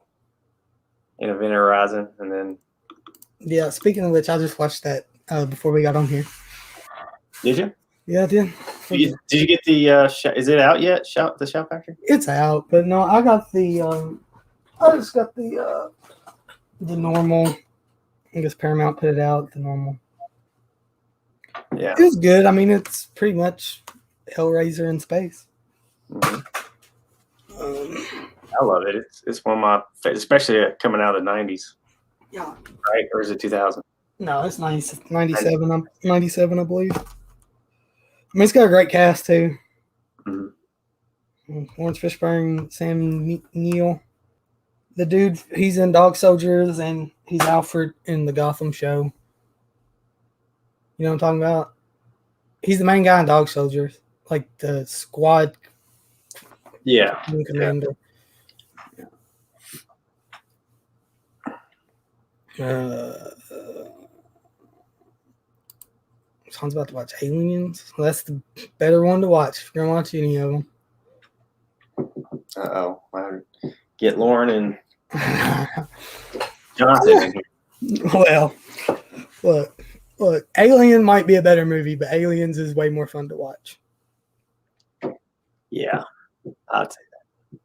in Event Horizon, and then. Yeah. Speaking of which, I just watched that before we got on here. Did you? Yeah, I did. Did you get the? Is it out yet? The Shout Factory? It's out, but no, I got the. I just got the normal. I guess Paramount put it out, the normal. Yeah, it's good. I mean, it's pretty much Hellraiser in space. Mm-hmm. I love it. It's one of my, especially coming out of the 90s. Yeah. Right? Or is it 2000? No, it's 97. 97, I believe. I mean, it's got a great cast too. Mm-hmm. Lawrence Fishburne, Sam Neill. The dude, he's in Dog Soldiers, and he's Alfred in the Gotham show. You know what I'm talking about? He's the main guy in Dog Soldiers, like the squad. Yeah. Commander. Sean's about to watch Aliens. Well, that's the better one to watch if you're gonna watch any of them. Uh-oh. I get Lauren and Jonathan in here. Well, look, Alien might be a better movie, but Aliens is way more fun to watch. Yeah, I'd say that.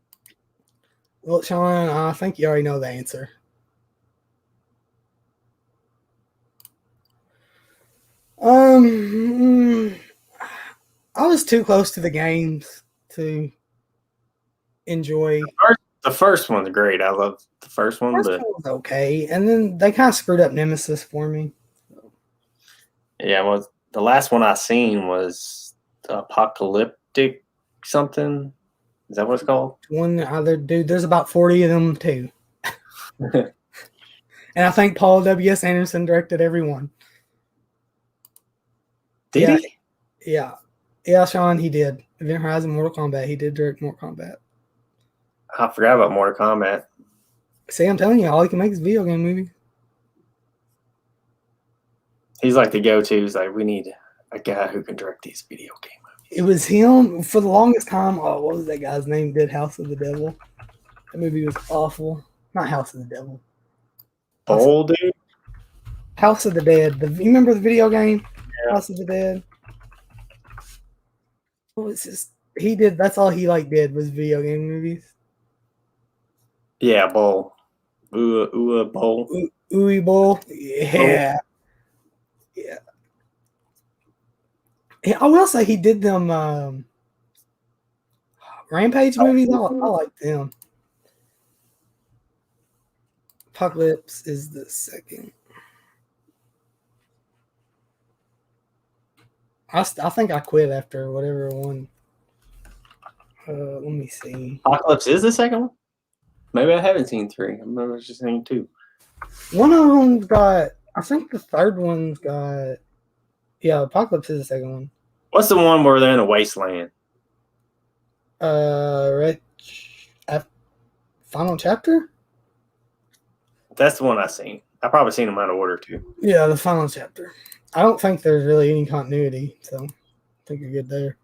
Well, Sean, I think you already know the answer. I was too close to the games to enjoy. The first one's great. I love the first one, but one was okay, and then they kind of screwed up Nemesis for me. Yeah, well, the last one I seen was Apocalyptic something. Is that what it's called? One other dude. There's about 40 of them too. And I think Paul W.S. Anderson directed every one. Did he? Yeah, Sean, he did. Event Horizon, Mortal Kombat. He did direct Mortal Kombat. I forgot about Mortal Kombat. See, I'm telling you, all he can make is video game movies. He's like the go-to. He's like, we need a guy who can direct these video game movies. It was him for the longest time. Oh, what was that guy's name? Did House of the Devil. That movie was awful. Not House of the Devil. Bold dude? House of the Dead. You remember the video game? Yeah. House of the Dead? What was this? He did, that's all he did was video game movies. Yeah, Bowl. Bowl. Ooey Bowl. Yeah. Bowl. Yeah. I will say he did them Rampage movies. I like them. Apocalypse is the second. I think I quit after whatever one. Let me see. Apocalypse is the second one? Maybe I haven't seen 3. I remember just seeing 2. One of them's got, I think the third one's got, yeah, Apocalypse is the second one. What's the one where they're in a wasteland? Final Chapter? That's the one I've seen. I've probably seen them out of order too. Yeah, the Final Chapter. I don't think there's really any continuity, so I think you're good there.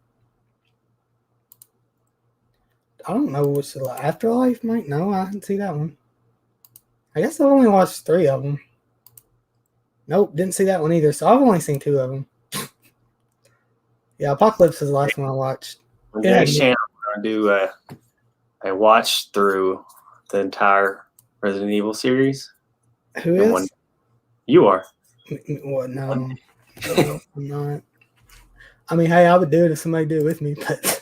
I don't know what's the Afterlife, Mike. No, I didn't see that one. I guess I've only watched 3 of them. Nope, didn't see that one either. So I've only seen 2 of them. Yeah, Apocalypse is the last one I watched. Next channel, I'm going to do a watch through the entire Resident Evil series. Who is? You are. What? No, I'm not. I mean, hey, I would do it if somebody did it with me, but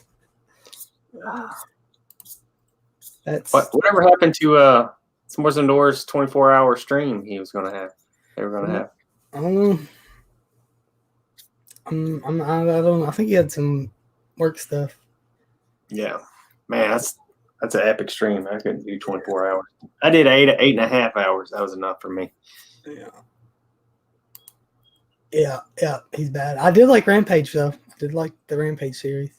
that's whatever happened to S'mores Indoors 24-hour stream he was going to have. They were going to have. I don't know. I don't know. I think he had some work stuff. Yeah, man, that's an epic stream. I couldn't do 24 hours. I did 8.5 hours. That was enough for me. Yeah, he's bad. I did like Rampage though. I did like the Rampage series.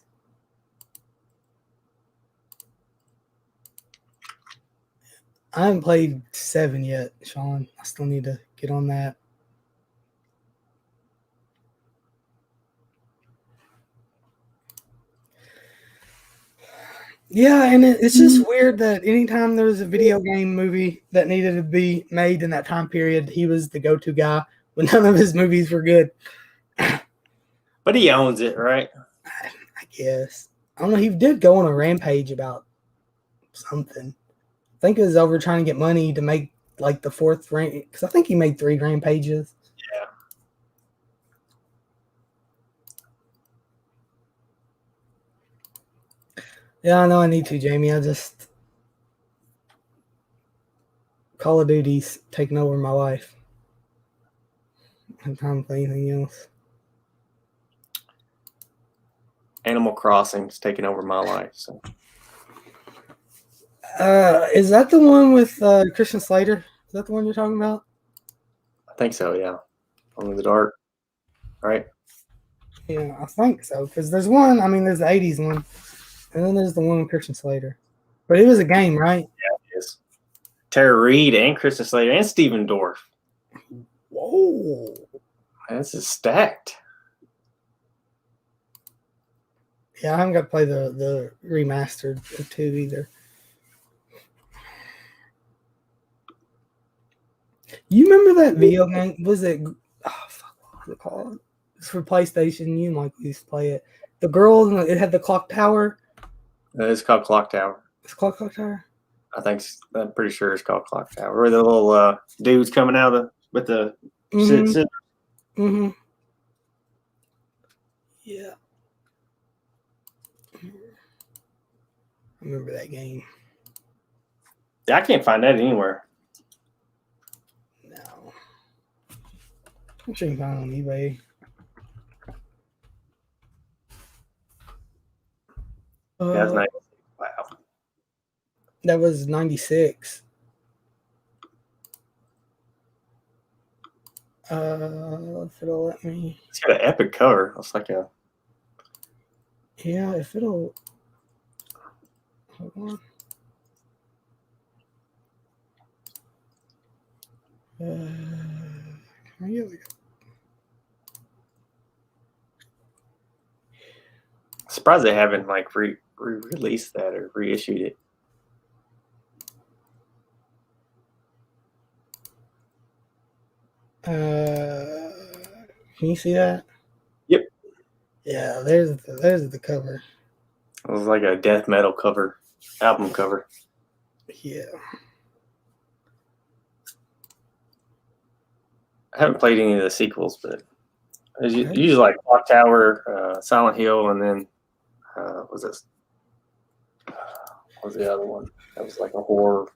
I haven't played 7 yet, Sean. I still need to get on that. Yeah, and it's just weird that anytime there was a video game movie that needed to be made in that time period, he was the go-to guy when none of his movies were good. But he owns it, right? I guess. I don't know. He did go on a rampage about something. I think it was over trying to get money to make like the 4th rank, because I think he made 3 rampages. Yeah. Yeah, I know I need to, Jamie. I just Call of Duty's taking over my life. I don't have time for anything else. Animal Crossing's taking over my life. So. Is that the one with Christian Slater? Is that the one you're talking about? I think so, yeah. Only the Dark, right? Yeah, I think so. Because there's one, there's the 80s one, and then there's the one with Christian Slater. But it was a game, right? Yeah, it is. Tara Reid and Christian Slater and Steven Dorff. Whoa. This is stacked. Yeah, I haven't got to play the remastered 2 either. You remember that video game? Was it? Oh fuck! What was it called? It's for PlayStation. You and Mike used to play it. The girl, it had the clock tower. It's called Clock Tower. It's called Clock Tower. I'm pretty sure it's called Clock Tower. Where the little dudes coming out with the. Mm-hmm. Yeah. I remember that game. Yeah, I can't find that anywhere. No. I'm sure you can find it on eBay. That's nice. Wow. That was 96. If it'll let me. It's got an epic cover. It's like a. Yeah, if it'll. Hold on. Can I get like Surprised they haven't like re-released that or reissued it. Can you see that? Yep. Yeah, there's the cover. It was like a death metal cover, album cover. Yeah. I haven't played any of the sequels, but it's usually like Clock Tower, Silent Hill, and then what was this? What was the other one? That was like a horror.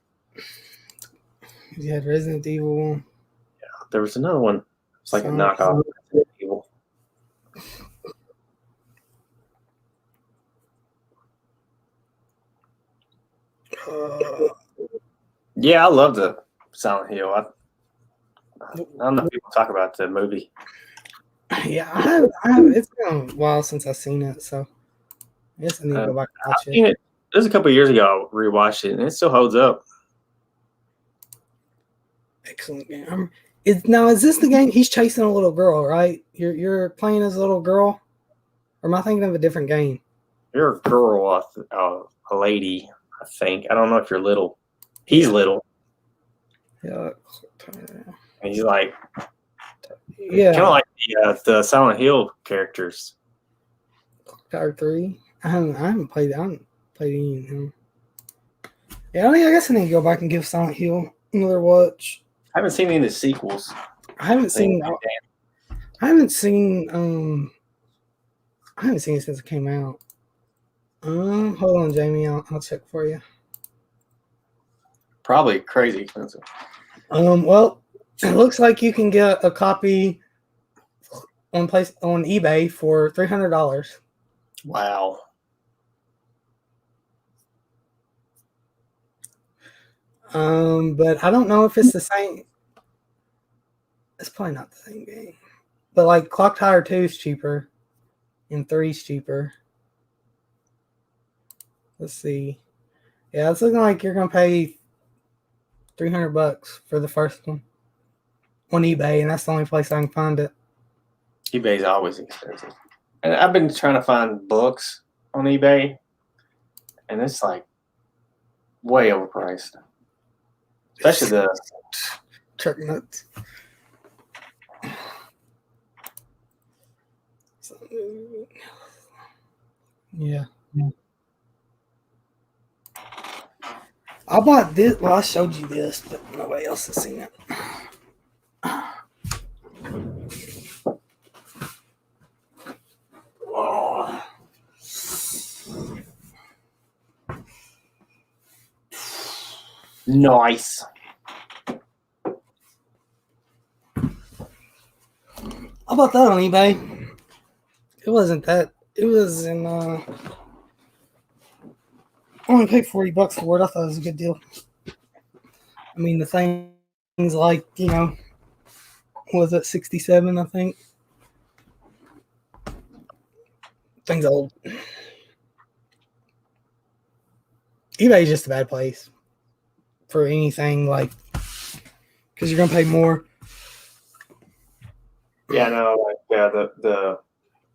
You had Resident Evil. Yeah, there was another one. It's like a knockoff of Resident Evil. Yeah, I love the Silent Hill. I don't know if people talk about the movie. Yeah, I have. It's been a while since I've seen it, so I guess I need to go back and watch it. It was a couple of years ago. I rewatched it, and it still holds up. Excellent game. Is this the game? He's chasing a little girl, right? You're playing as a little girl, or am I thinking of a different game? You're a girl, a lady. I think. I don't know if you're little. He's little. Yeah. And he's like, yeah, kind of like the Silent Hill characters. Tower 3. I haven't played any of them. Yeah, I guess I need to go back and give Silent Hill another watch. I haven't seen any of the sequels. I haven't seen it since it came out. Hold on, Jamie. I'll check for you. Probably crazy expensive. Well, it looks like you can get a copy on eBay for $300. Wow. But I don't know if it's the same. It's probably not the same game. But like Clock Tower 2 is cheaper, and 3 is cheaper. Let's see. Yeah, it's looking like you're gonna pay $300 for the first one on eBay, and that's the only place I can find it. eBay's always expensive, and I've been trying to find books on eBay, and it's like way overpriced, especially the truck nuts. Yeah. I bought this. Well, I showed you this, but nobody else has seen it. Oh. Nice. I bought that on eBay. It wasn't that. It was in. I only paid $40 for it. I thought it was a good deal. I mean, the things like, was it 67? I think. Things old. eBay is just a bad place for anything because you're gonna pay more. Yeah, no, the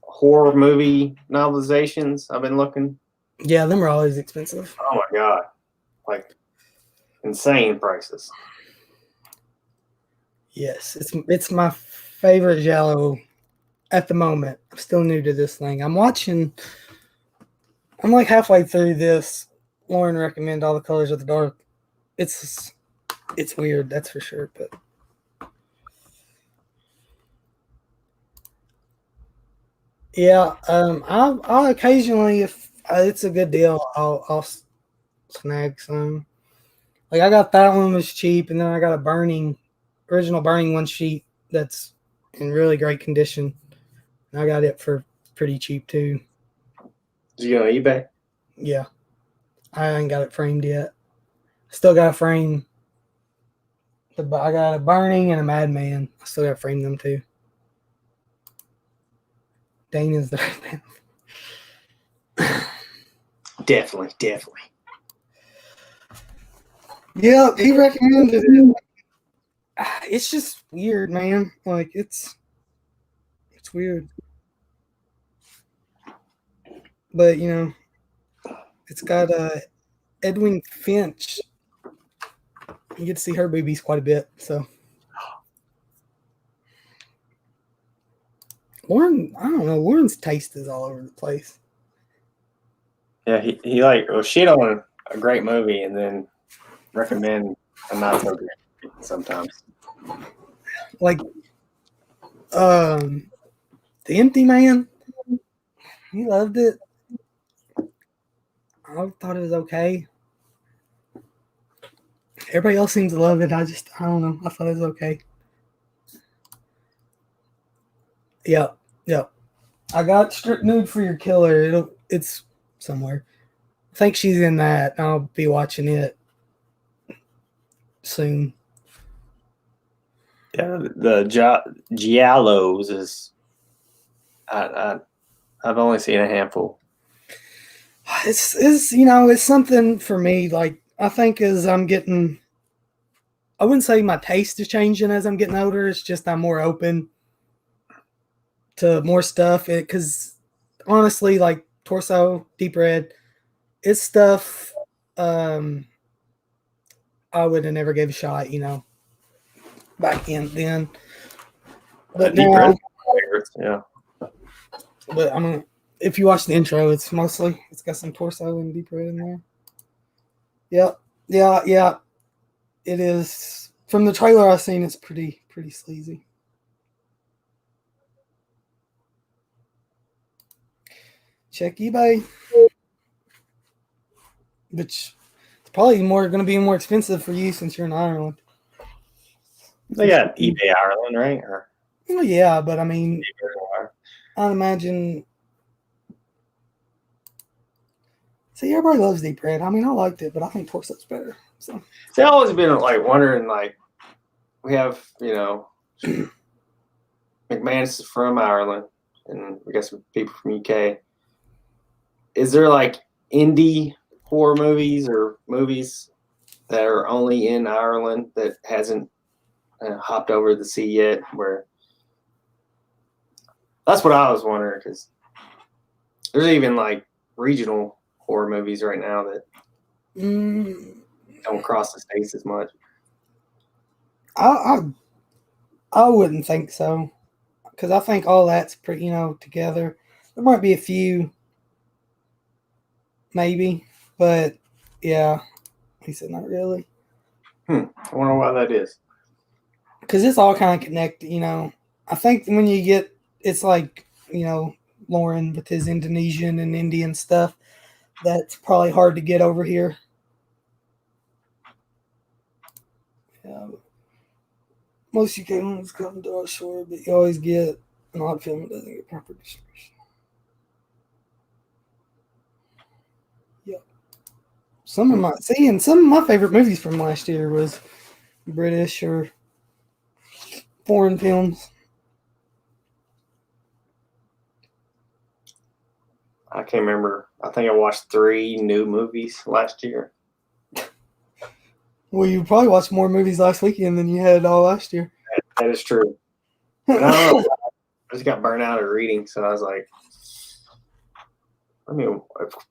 horror movie novelizations. I've been looking. Yeah, them are always expensive. Oh my god, like insane prices. Yes, it's my favorite giallo at the moment. I'm still new to this thing. I'm like halfway through this. Lauren recommended All the Colors of the Dark. It's weird, that's for sure, but yeah, I'll occasionally, if it's a good deal, I'll snag some. Like I got that one was cheap, and then I got a original Burning one sheet that's in really great condition. And I got it for pretty cheap too. Did you go on eBay? Yeah, I ain't got it framed yet. Still got to frame. I got a Burning and a Madman. I still got to frame them too. Dane is the right man. Definitely. Yeah, he recommended it. It's just weird, man. Like it's weird. But it's got Edwin Finch. You get to see her boobies quite a bit. So Lauren, I don't know. Lauren's taste is all over the place. Yeah, he like shit on a great movie and then recommend a not so great movie sometimes. Like The Empty Man. He loved it. I thought it was okay. Everybody else seems to love it. I don't know. I thought it was okay. Yep. I got Strict Nude for Your Killer. It's somewhere. I think she's in that. I'll be watching it soon. Yeah, the Giallos is. I've only seen a handful. It's it's something for me. Like I think as I'm getting, I wouldn't say my taste is changing as I'm getting older. It's just I'm more open to more stuff. Because honestly, like Torso, Deep Red, it's stuff I would have never gave a shot. Back in then. But Deep now, Red favorites, yeah. But if you watch the intro, it's got some Torso and Deep Red in there. Yep. Yeah. It is. From the trailer I've seen, it's pretty sleazy. Check eBay. Which it's probably going to be more expensive for you since you're in Ireland. They got eBay Ireland, right? Well, yeah, but I mean, I'd imagine. See, everybody loves Deep Red. I mean, I liked it, but I think Torso's better. So. See, I've always been like wondering, like, we have, McManus is from Ireland, and we got some people from UK. Is there like indie horror movies or movies that are only in Ireland that hasn't hopped over the sea yet? Where that's what I was wondering, because there's even like regional horror movies right now that don't cross the states as much. I wouldn't think so, because I think all that's pretty together. There might be a few, maybe, but yeah, he said not really. I wonder why that is. Because it's all kind of connected, I think when you get, it's like Lauren with his Indonesian and Indian stuff, that's probably hard to get over here. Yeah. Most UK ones come to our shore, but you always get an odd film that doesn't get proper distribution. Yep. Some of my favorite movies from last year was British or foreign films. I can't remember. I think I watched 3 new movies last year. Well, you probably watched more movies last weekend than you had all last year. That is true. But I don't know. I just got burnt out of reading, so I was like,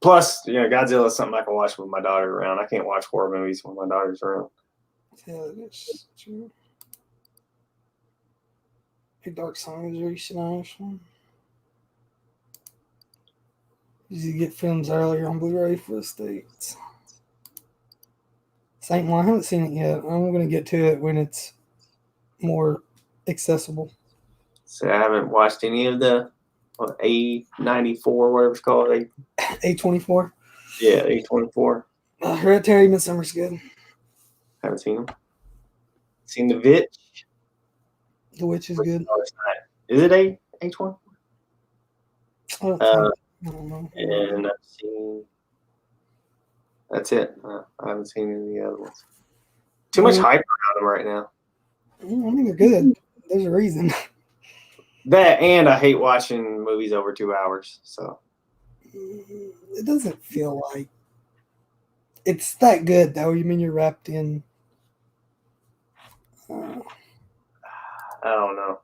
plus, Godzilla is something I can watch with my daughter around. I can't watch horror movies when my daughter's around. Yeah, that's true. A Dark Song is a recent Irish one. You get films earlier on Blu-ray for the States. Saint One, I haven't seen it yet. I'm going to get to it when it's more accessible. So I haven't watched any of the A94, whatever it's called. A24. Yeah, A24. Hereditary, Midsummer's good. Haven't seen them. Seen The Witch. The Witch is good. Is it A24? I don't know. And I've seen That's it. I haven't seen any of the other ones. Too much hype around them right now. I think they're good. There's a reason. That, and I hate watching movies over 2 hours. So it doesn't feel like it's that good, though. You mean you're wrapped in? I don't know.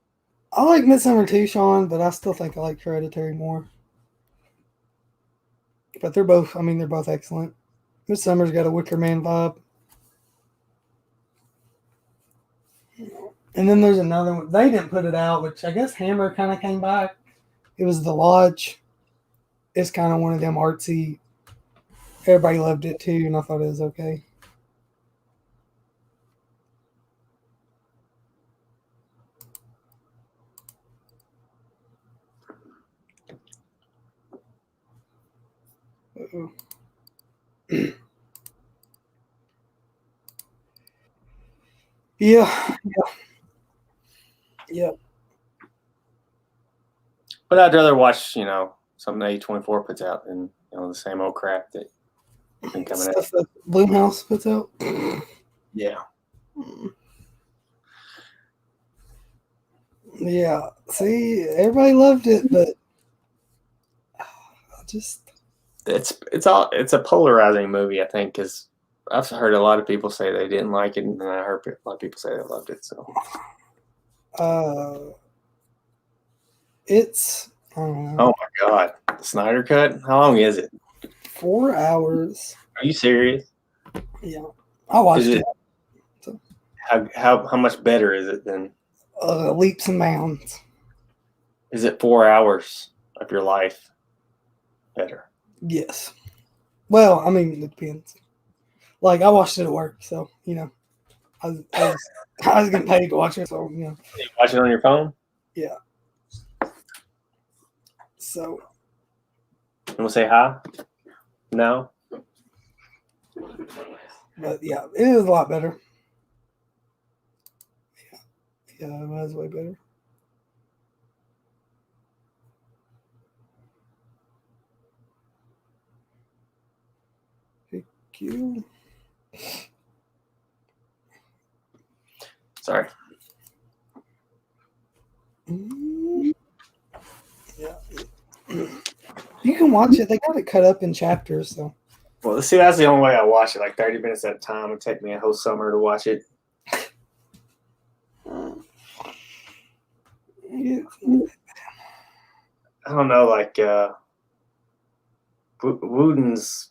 I like Midsummer too, Sean, but I still think I like Hereditary more. But they're both excellent. Midsummer's got a Wicker Man vibe. And then there's another one. They didn't put it out, which I guess Hammer kind of came back. It was The Lodge. It's kind of one of them artsy. Everybody loved it too, and I thought it was okay. Yeah. But I'd rather watch, something A24 puts out than the same old crap that been coming out. Stuff that Blumhouse puts out. Yeah. Yeah. See, everybody loved it, but it's a polarizing movie, I think, because I've heard a lot of people say they didn't like it, and then I heard a lot of people say they loved it. So, it's I don't know. Oh my God, the Snyder Cut. How long is it? 4 hours. Are you serious? Yeah, I watched it. So. How much better is it than leaps and bounds? Is it 4 hours of your life better? Yes. Well, I mean, it depends. Like, I watched it at work, so I was getting paid to watch it, so You watch it on your phone? Yeah. So. You want to say hi? No. But yeah, it is a lot better. Yeah, it was way better. Thank you. Sorry. Yeah. You can watch it. They got it cut up in chapters, so. Well, see, that's the only way I watch it. Like 30 minutes at a time. It'd take me a whole summer to watch it. I don't know. Like Wooden's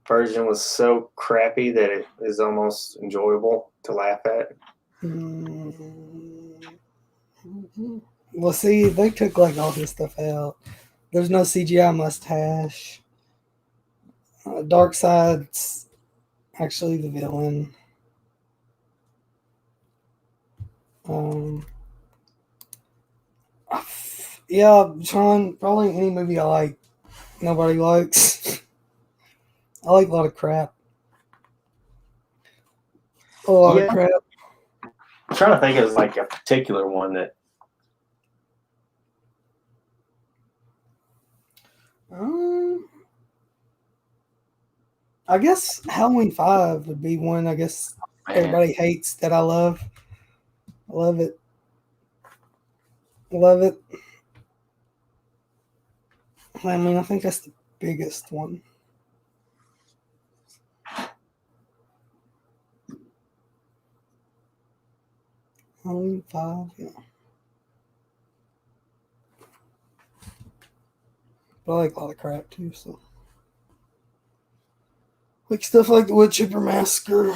version was so crappy that it is almost enjoyable to laugh at. Well, see, they took like all his stuff out. There's no CGI mustache. Darkseid's actually the villain. Yeah, Sean, probably any movie I like, nobody likes. I like a lot of crap. A lot of crap. I'm trying to think of like a particular one that. I guess Halloween 5 would be one. I guess everybody hates that I love. I love it. Love it. I mean, I think that's the biggest one. Halloween 5, yeah. But I like a lot of crap too, so. Like stuff like the Wood Chipper Massacre.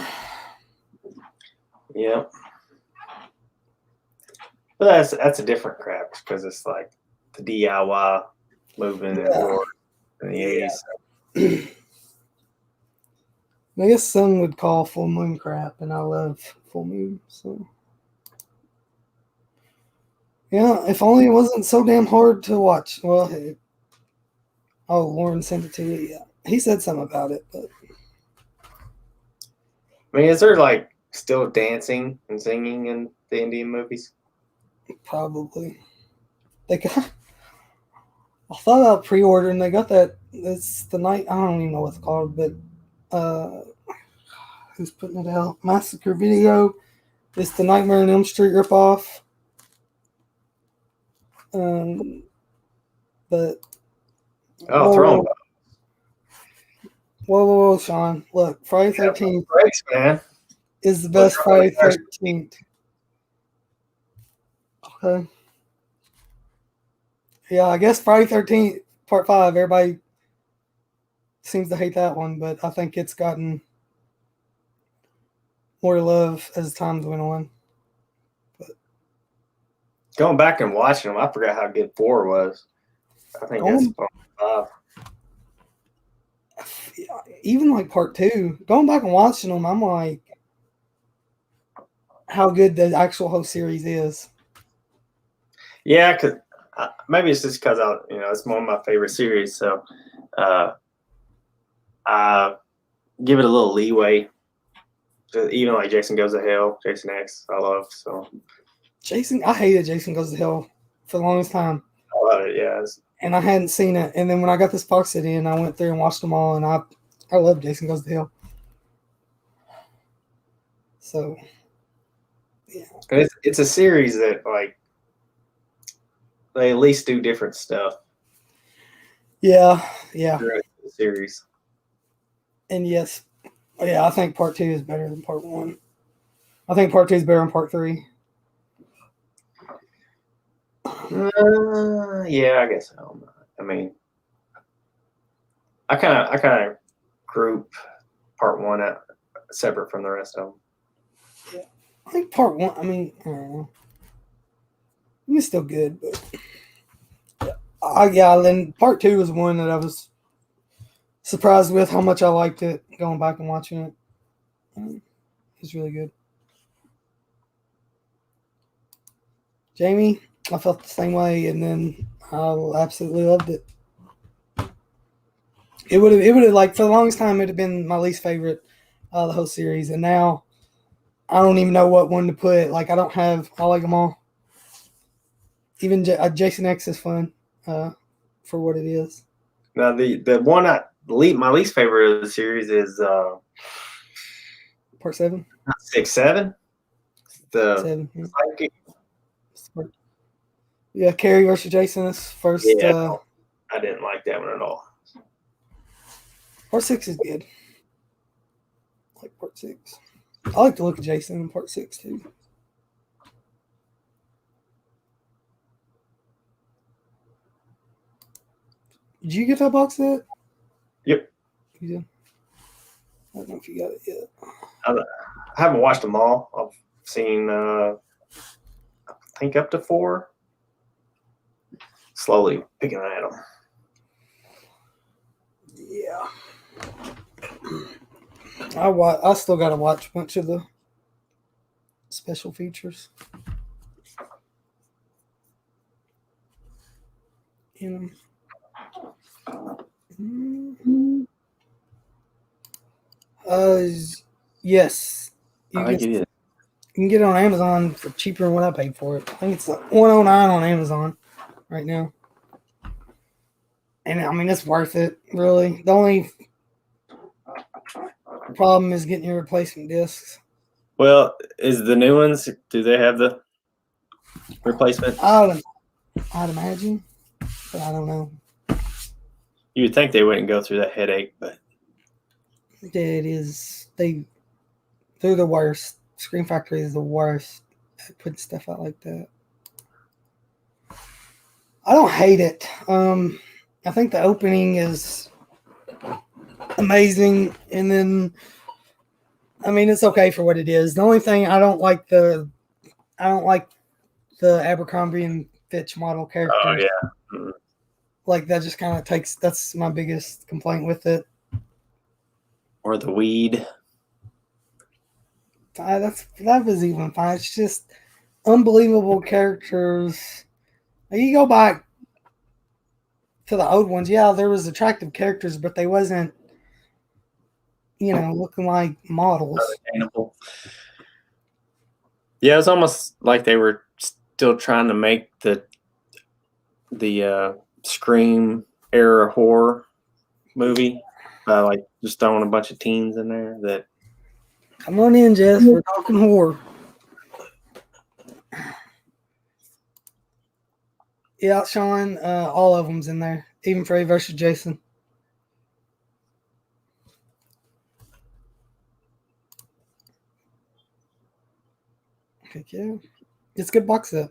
Yeah. But that's a different crap because it's like the DIY movement in the 80s. I guess some would call Full Moon crap, and I love Full Moon, so. Yeah, if only it wasn't so damn hard to watch. Well, hey. Oh, Lauren sent it to you. Yeah, he said something about it, but. I mean, is there like still dancing and singing in the Indian movies? Probably. They got. I thought about pre-ordering. They got that. It's the night. I don't even know what it's called, but Who's putting it out? Massacre Video. It's the Nightmare on Elm Street ripoff. But Throwing whoa, Sean! Look, Friday 13th breaks, man. is the best Friday 13th. Okay. Yeah, I guess Friday 13th Part 5. Everybody seems to hate that one, but I think it's gotten more love as times went on. But going back and watching them, I forgot how good 4 was. I think that's 5. Even like Part 2, going back and watching them, I'm like, how good the actual whole series is. Yeah, because maybe it's just because it's one of my favorite series, so I give it a little leeway. Even like Jason Goes to Hell, Jason X, I love. So I hated Jason Goes to Hell for the longest time. I love it, yeah. And I hadn't seen it, and then when I got this box set in, I went through and watched them all, and I love Jason Goes to Hell. So yeah, it's a series that like they at least do different stuff. Yeah. The series. And yes, I think Part 2 is better than Part 1. I think Part 2 is better than Part 3. Yeah, I guess so. I mean, I kind of group Part 1 separate from the rest of them. Yeah, I think Part 1. I mean, I don't know. It's still good, but then Part 2 was one that I was surprised with how much I liked it. Going back and watching it, it's really good. Jamie, I felt the same way, and then I absolutely loved it. It would have like for the longest time it'd have been my least favorite of the whole series, and now I don't even know what one to put. Like I like them all. Even Jason X is fun for what it is. Now the one my least favorite of the series is Part 7, 6, 7. The 7. Yeah, Carrie versus Jason is first. Yeah, I didn't like that one at all. Part 6 is good. I like Part 6. I like the look of Jason in Part 6 too. Did you get that box set? Yep. You did? I don't know if you got it yet. I haven't watched them all. I've seen, I think, up to 4. Slowly picking at them. Yeah. I still got to watch a bunch of the special features. Yes. You can get it on Amazon for cheaper than what I paid for it. I think it's like $109 on Amazon right now. And I mean, it's worth it, really. The only problem is getting your replacement discs. Well, is the new ones, do they have the replacement? I'd imagine, but I don't know. You would think they wouldn't go through that headache, but it is. They're the worst. Scream Factory is the worst at putting stuff out like that. I don't hate it. I think the opening is amazing, and then I mean it's okay for what it is. The only thing I don't like the Abercrombie and Fitch model characters. Oh yeah. Mm-hmm. Like that just kind of takes. That's my biggest complaint with it. Or the weed. That was even fine. It's just unbelievable characters. You go back to the old ones, yeah, there was attractive characters, but they wasn't, looking like models. Yeah, it's almost like they were still trying to make the Scream era horror movie. like just throwing a bunch of teens in there that. Come on in, Jess. We're talking horror. Yeah, Sean, all of them's in there. Even Freddy versus Jason. Heck yeah. It's a good box set.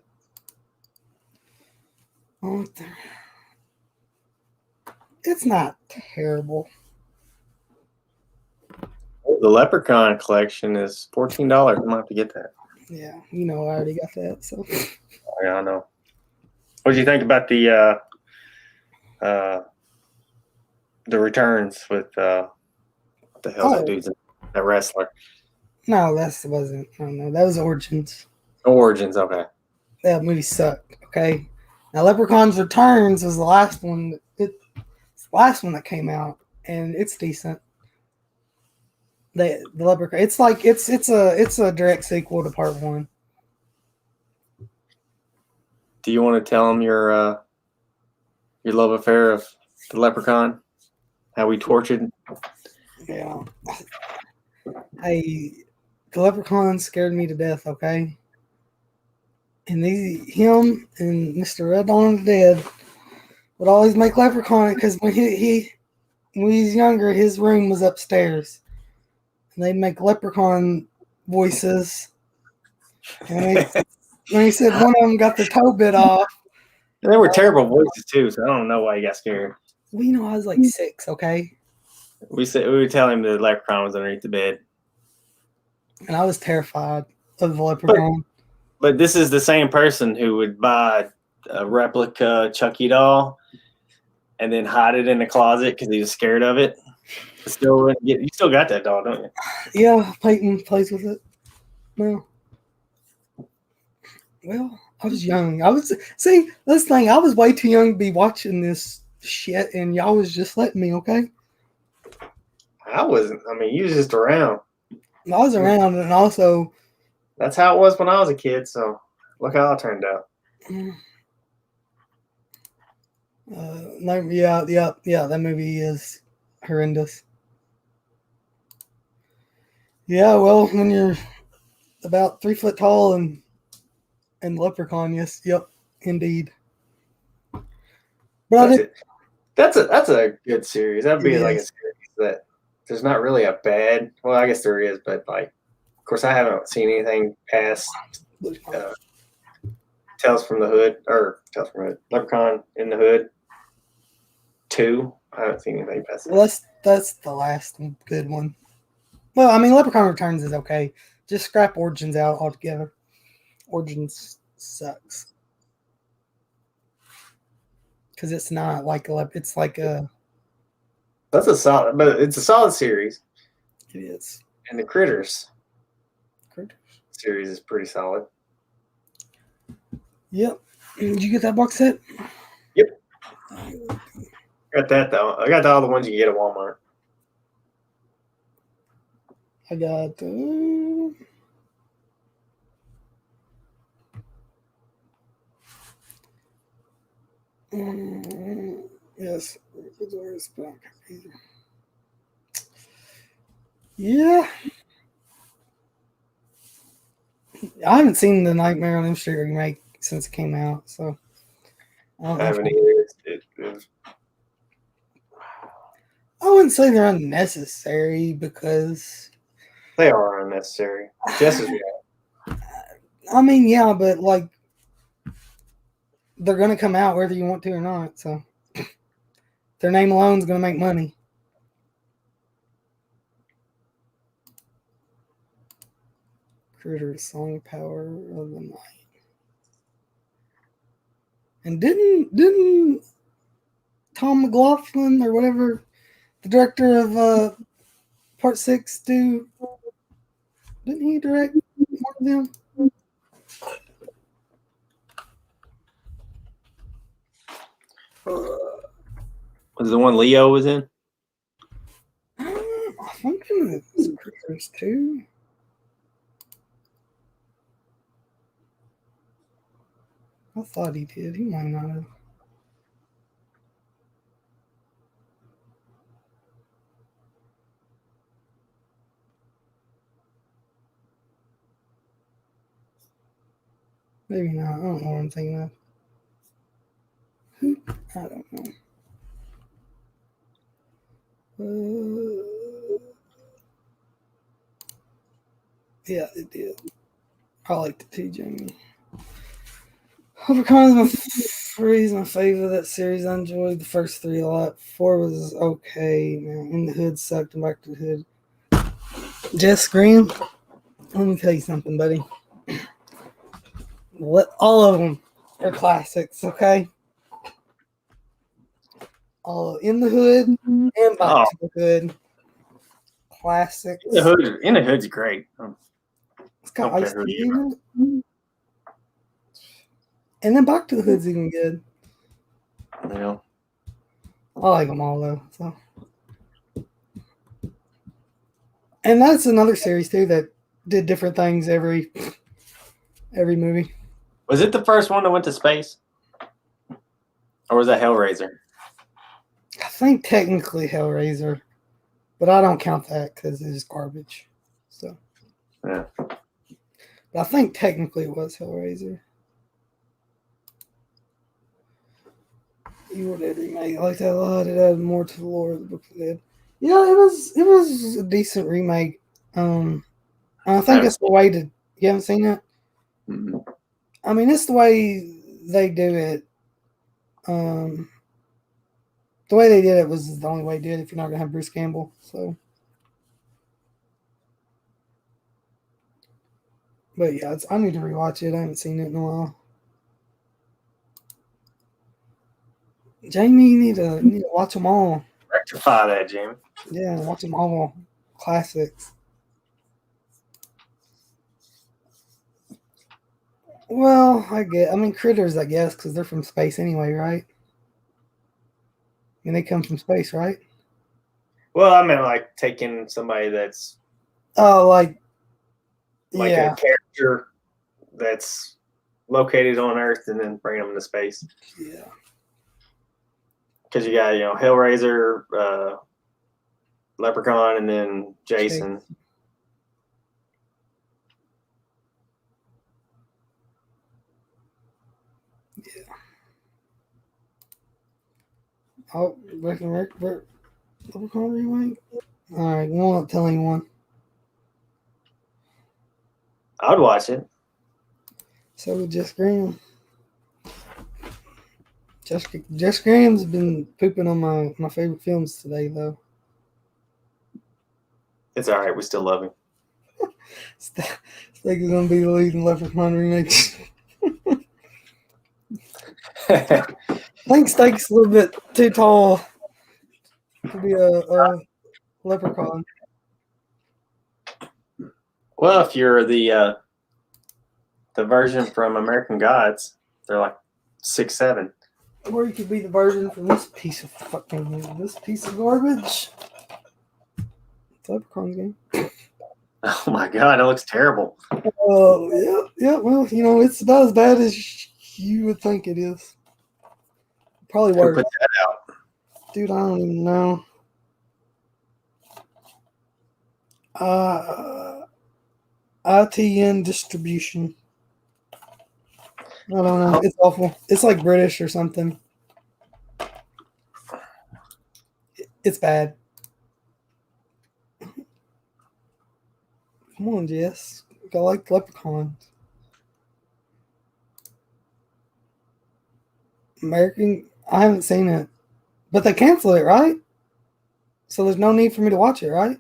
Oh, it's not terrible. The Leprechaun collection is $14. I'm gonna have to get that. Yeah, I already got that. So. Yeah, I know. What do you think about the returns with what the hell that dude's that wrestler? No, that wasn't. No, that was Origins. Origins, okay. That movie sucked. Okay, now Leprechaun's Returns was the last one. It's the last one that came out, and it's decent. The Leprechaun. It's like it's a direct sequel to Part 1. Do you want to tell them your love affair of the Leprechaun? How we tortured? Yeah. The Leprechaun scared me to death. Okay. And him and Mr. Red Dawn of the Dead would always make Leprechaun because when he was younger, his room was upstairs. And they'd make Leprechaun voices. And when he said one of them got their toe bit off. And they were terrible voices too, so I don't know why he got scared. Well, I was like 6, okay? We would tell him the Leprechaun was underneath the bed. And I was terrified of the Leprechaun. But this is the same person who would buy a replica Chucky doll and then hide it in the closet because he was scared of it. You still got that doll, don't you? Yeah, Peyton plays with it. Well, I was young. That's the thing. I was way too young to be watching this shit, and y'all was just letting me, okay? I wasn't. I mean, you was just around. I was around, and also... That's how it was when I was a kid, so look how it turned out. Yeah, that movie is horrendous. Yeah, well, when you're about 3 foot tall and Leprechaun, yes, yep, indeed. But that's a good series. That'd be like a series that there's not really a bad. Well, I guess there is, but like, of course, I haven't seen anything past Tales from the Hood Leprechaun in the Hood 2. I haven't seen anything past that. Well, that's the last good one. Well, I mean, Leprechaun Returns is okay. Just scrap Origins out altogether. Origins sucks. Because it's not like it's like a... It's a solid series. It is. And the Critters series is pretty solid. Yep. Did you get that box set? Yep. Got that though. I got all the ones you get at Walmart. I got yes. Yeah. I haven't seen the Nightmare on Elm Street remake since it came out, so I haven't either. I wouldn't say they're unnecessary because they are unnecessary. Jess is right. I mean, yeah, but like they're gonna come out whether you want to or not. So their name alone is gonna make money. Critters, Song Power of the Night. And didn't Tom McLaughlin or whatever, the director of Part 6, didn't he direct one of them? Was the one Leo was in? I think it was Critters too. I thought he did. He might not have. Maybe not. I don't know what I'm thinking of. I don't know. Yeah, it did. I liked it too, Jamie. Leprechaun's my favorite of that series. I enjoyed the first 3 a lot. 4 was okay. Man, In the Hood sucked. And Back to the Hood. Jess Graham, let me tell you something, buddy. All of them are classics, okay? All In the Hood and Back to the Hood. Classics. In the Hood's great. It's got Ice T in it. And then Back to the Hood's even good. Yeah. I like them all though. So. And that's another series too that did different things every movie. Was it the first one that went to space? Or was that Hellraiser? I think technically Hellraiser, but I don't count that because it's garbage. So. Yeah. But I think technically it was Hellraiser. Evil Dead remake. I like that a lot. It added more to the lore of the Book of the Dead. Yeah, it was a decent remake. I think it's the way to. You haven't seen it? Mm-hmm. I mean, it's the way they do it. The way they did it was the only way to do it if you're not gonna have Bruce Campbell. So, but yeah, I need to rewatch it. I haven't seen it in a while. Jamie, you need to watch them all. Rectify that, Jamie. Yeah, watch them all. Classics. Well, I mean, critters, I guess, because they're from space anyway, right? And they come from space, right? Well, I mean, like taking somebody that's like a character that's located on Earth and then bring them to space. Yeah. Because you got, Hellraiser, Leprechaun, and then Jason. Yeah. Oh, Leprechaun remake? All right, won't tell anyone. I'd watch it. So would Jess Graham. Jess Graham's been pooping on my favorite films today, though. It's all right. We still love him. Steak is going to be the lead in Leprechaun remake. I think Steak's a little bit too tall to be a leprechaun. Well, if you're the version from American Gods, they're like 6'7". Or you could be the version from this piece of garbage. It's Leprechaun's game. Oh my God, it looks terrible. Yeah. Well, it's not as bad as you would think it is. Probably worse. Who put that out? Dude, I don't even know. ITN distribution. I don't know. It's awful. It's like British or something. It's bad. Come on, Jess. I like Leprechauns. American. I haven't seen it, but they cancel it, right? So there's no need for me to watch it, right?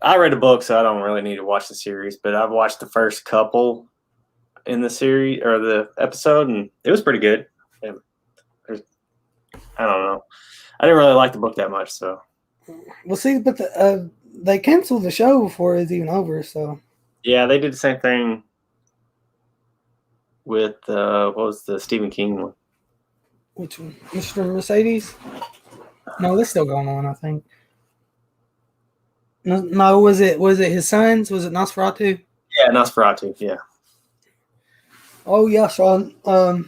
I read a book, so I don't really need to watch the series. But I've watched the first couple in the series or the episode, and it was pretty good. I don't know. I didn't really like the book that much, so. Well, see, but they canceled the show before it's even over, so. Yeah, they did the same thing with what was the Stephen King one? Which one? Mr. Mercedes? No, that's still going on, I think. No, was it his sons? Was it Nosferatu? Yeah, Nosferatu, yeah. Oh yeah, Sean. I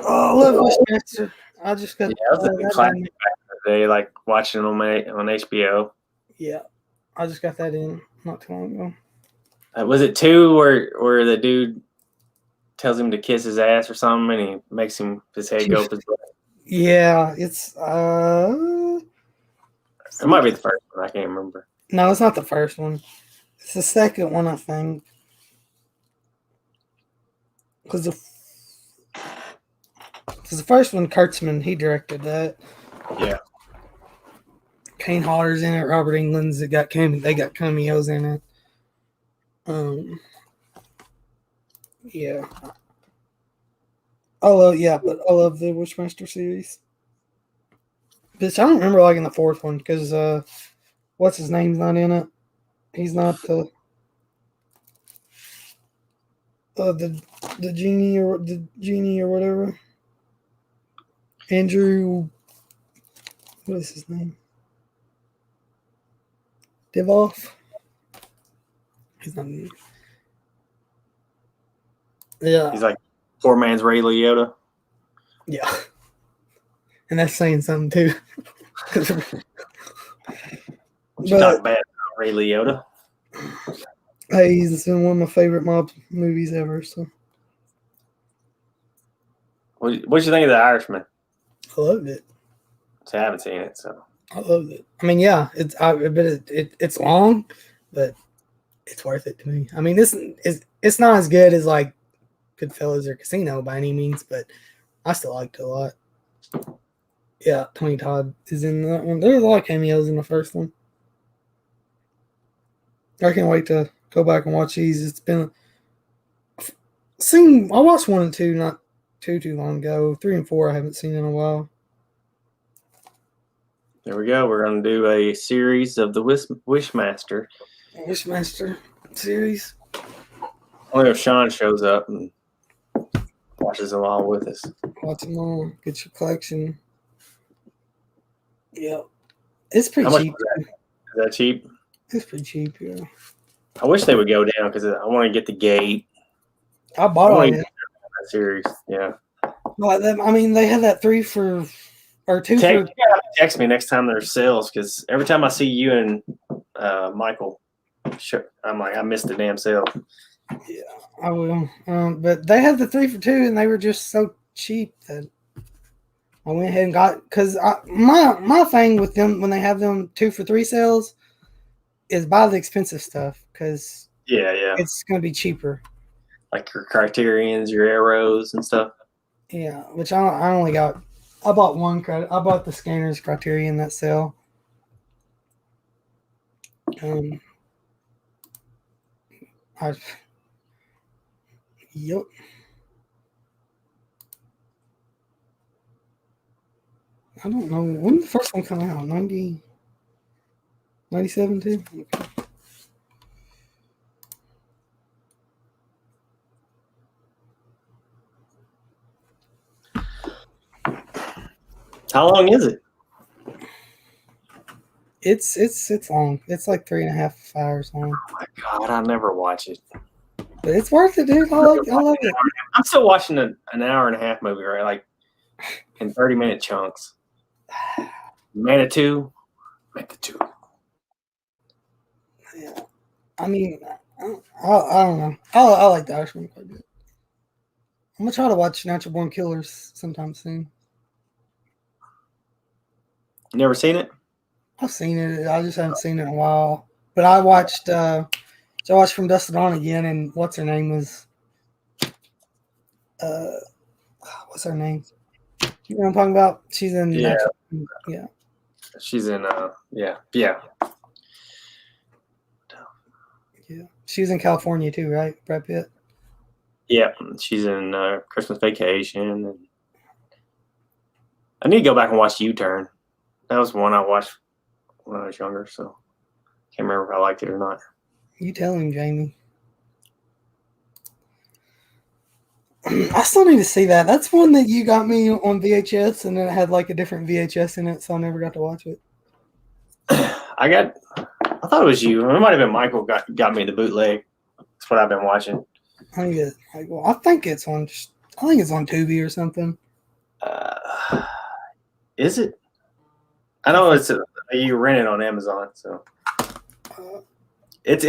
love Westchester. I just got. Yeah, that was a classic back in the day, like watching them on HBO. Yeah, I just got that in not too long ago. Was it 2 where the dude tells him to kiss his ass or something, and he makes his head go up his butt? Yeah, it's It might be the first one. I can't remember. No, it's not the first one. It's the second one, I think. Because the first one, Kurtzman, he directed that. Yeah. Kane Hodder's in it. Robert Englund's they got cameos in it. Yeah. I love the Wishmaster series. Bitch, I don't remember liking the fourth one because what's his name's not in it. He's not the genie or whatever. Andrew, what is his name? Divoff. He's not in it. Yeah. He's like poor man's Ray Liotta. Yeah. And that's saying something too. You talk bad about Ray Liotta. Hey, he's in one of my favorite mob movies ever. So, What'd you think of The Irishman? I loved it. I haven't seen it, so I loved it. I mean, yeah, it's long, but it's worth it to me. I mean, it's not as good as like Goodfellas or Casino by any means, but I still liked it a lot. Yeah, Tony Todd is in that one. There's a lot of cameos in the first one. I can't wait to go back and watch these. It's been I watched 1 and 2 not too long ago. 3 and 4 I haven't seen in a while. There we go. We're going to do a series of the Wishmaster. Wishmaster series. Only if Sean shows up and watches along with us. Watch them all. Get your collection. Yeah. It's pretty cheap. Is that cheap? It's pretty cheap, yeah. I wish they would go down because I want to get the Gate. I bought all that series. Yeah. But I mean, they had that 3 for or 2 for. Text me next time there's sales because every time I see you and Michael, I'm like, I missed the damn sale. Yeah, I will. But they had the 3 for 2, and they were just so cheap that I went ahead and got. Because my thing with them when they have them 2 for 3 sales is buy the expensive stuff because it's going to be cheaper. Like your Criterions, your Arrows, and stuff. Yeah, which I only got. I bought one credit. I bought the Scanners Criterion that sale. Yep. I don't know. When did the first one come out? 97 too? Okay. How long is it? It's long. It's like 3.5 hours long. Oh my god, I never watch it. But it's worth it, dude. I love it. I'm still watching an hour and a half movie, right? Like in 30-minute chunks. Manitou. Yeah. I mean, I don't know. I like the Irishman quite a bit. I'm gonna try to watch Natural Born Killers sometime soon. You never seen it? I've seen it. I just haven't seen it in a while. But I watched From Dusk to Dawn again, and what's her name was what's her name? You know what I'm talking about? She's in Yeah. Yeah. She's in Yeah. Yeah. She was in California too, right? Brad Pitt. Yeah, she's in Christmas Vacation. And I need to go back and watch U-Turn. That was one I watched when I was younger, so can't remember if I liked it or not. You tell him, Jamie. I still need to see that. That's one that you got me on VHS, and it had like a different VHS in it, so I never got to watch it. I thought it was you. It might have been Michael got me the bootleg. That's what I've been watching. I think it's on Tubi or something. Is it? I know you rent it on Amazon. So It's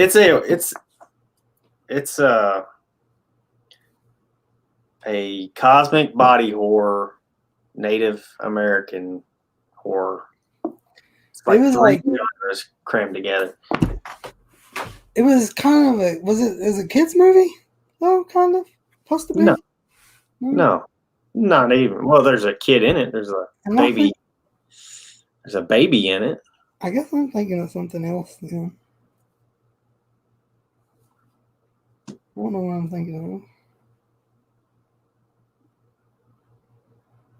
a cosmic body horror, Native American horror. It's like three genres crammed together. It was kind of is a kids movie? Oh, kind of supposed to be. No, not even. Well, there's a kid in it. There's a baby. There's a baby in it. I guess I'm thinking of something else. Yeah. I don't know what I'm thinking of.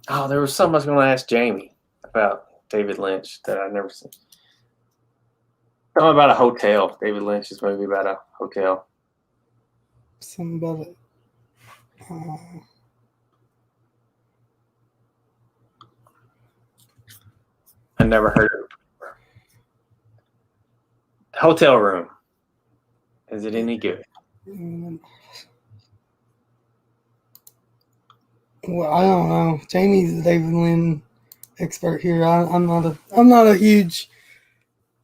Oh, there was something I was going to ask Jamie about David Lynch that I've never seen. Something about a hotel. David Lynch's movie about a hotel. Something about it. I never heard of it before. Hotel Room. Is it any good? Well, I don't know. Jamie's the David Lynch expert here. I'm not a huge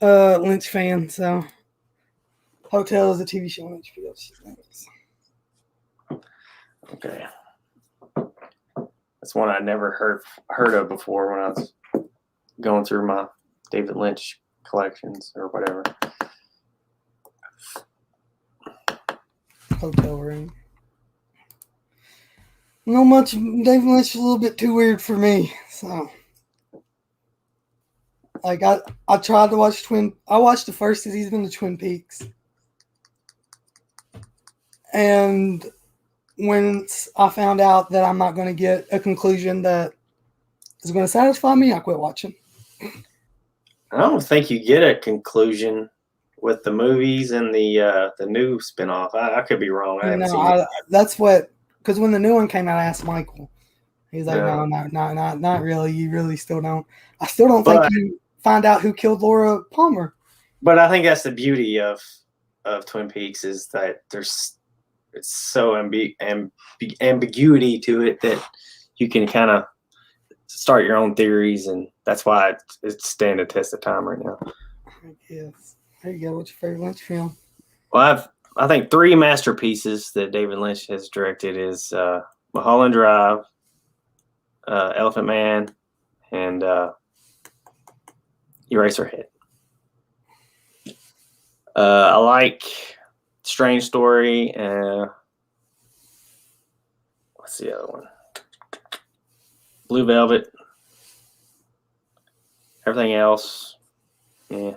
Lynch fan, so Hotel is a TV show on HBO. Okay. That's one I never heard of before when I was going through my David Lynch collections or whatever. Hotel Room. Not much. David Lynch is a little bit too weird for me. So, like, I tried to watch I watched the first season of Twin Peaks, and when I found out that I'm not going to get a conclusion that is going to satisfy me, I quit watching. I don't think you get a conclusion with the movies and the new spinoff. I could be wrong. I haven't seen it. That's what. Because when the new one came out, I asked Michael. He's like, no, not really. You really still don't. I still don't think you find out who killed Laura Palmer. But I think that's the beauty of Twin Peaks is that it's so ambiguity to it that you can kind of start your own theories, and that's why it's standing the test of time right now. I guess. There you go. What's your favorite Lynch film? Well, I think three masterpieces that David Lynch has directed is Mulholland Drive, Elephant Man, and Eraserhead. I like Strange Story. What's the other one? Blue Velvet. Everything else, yeah.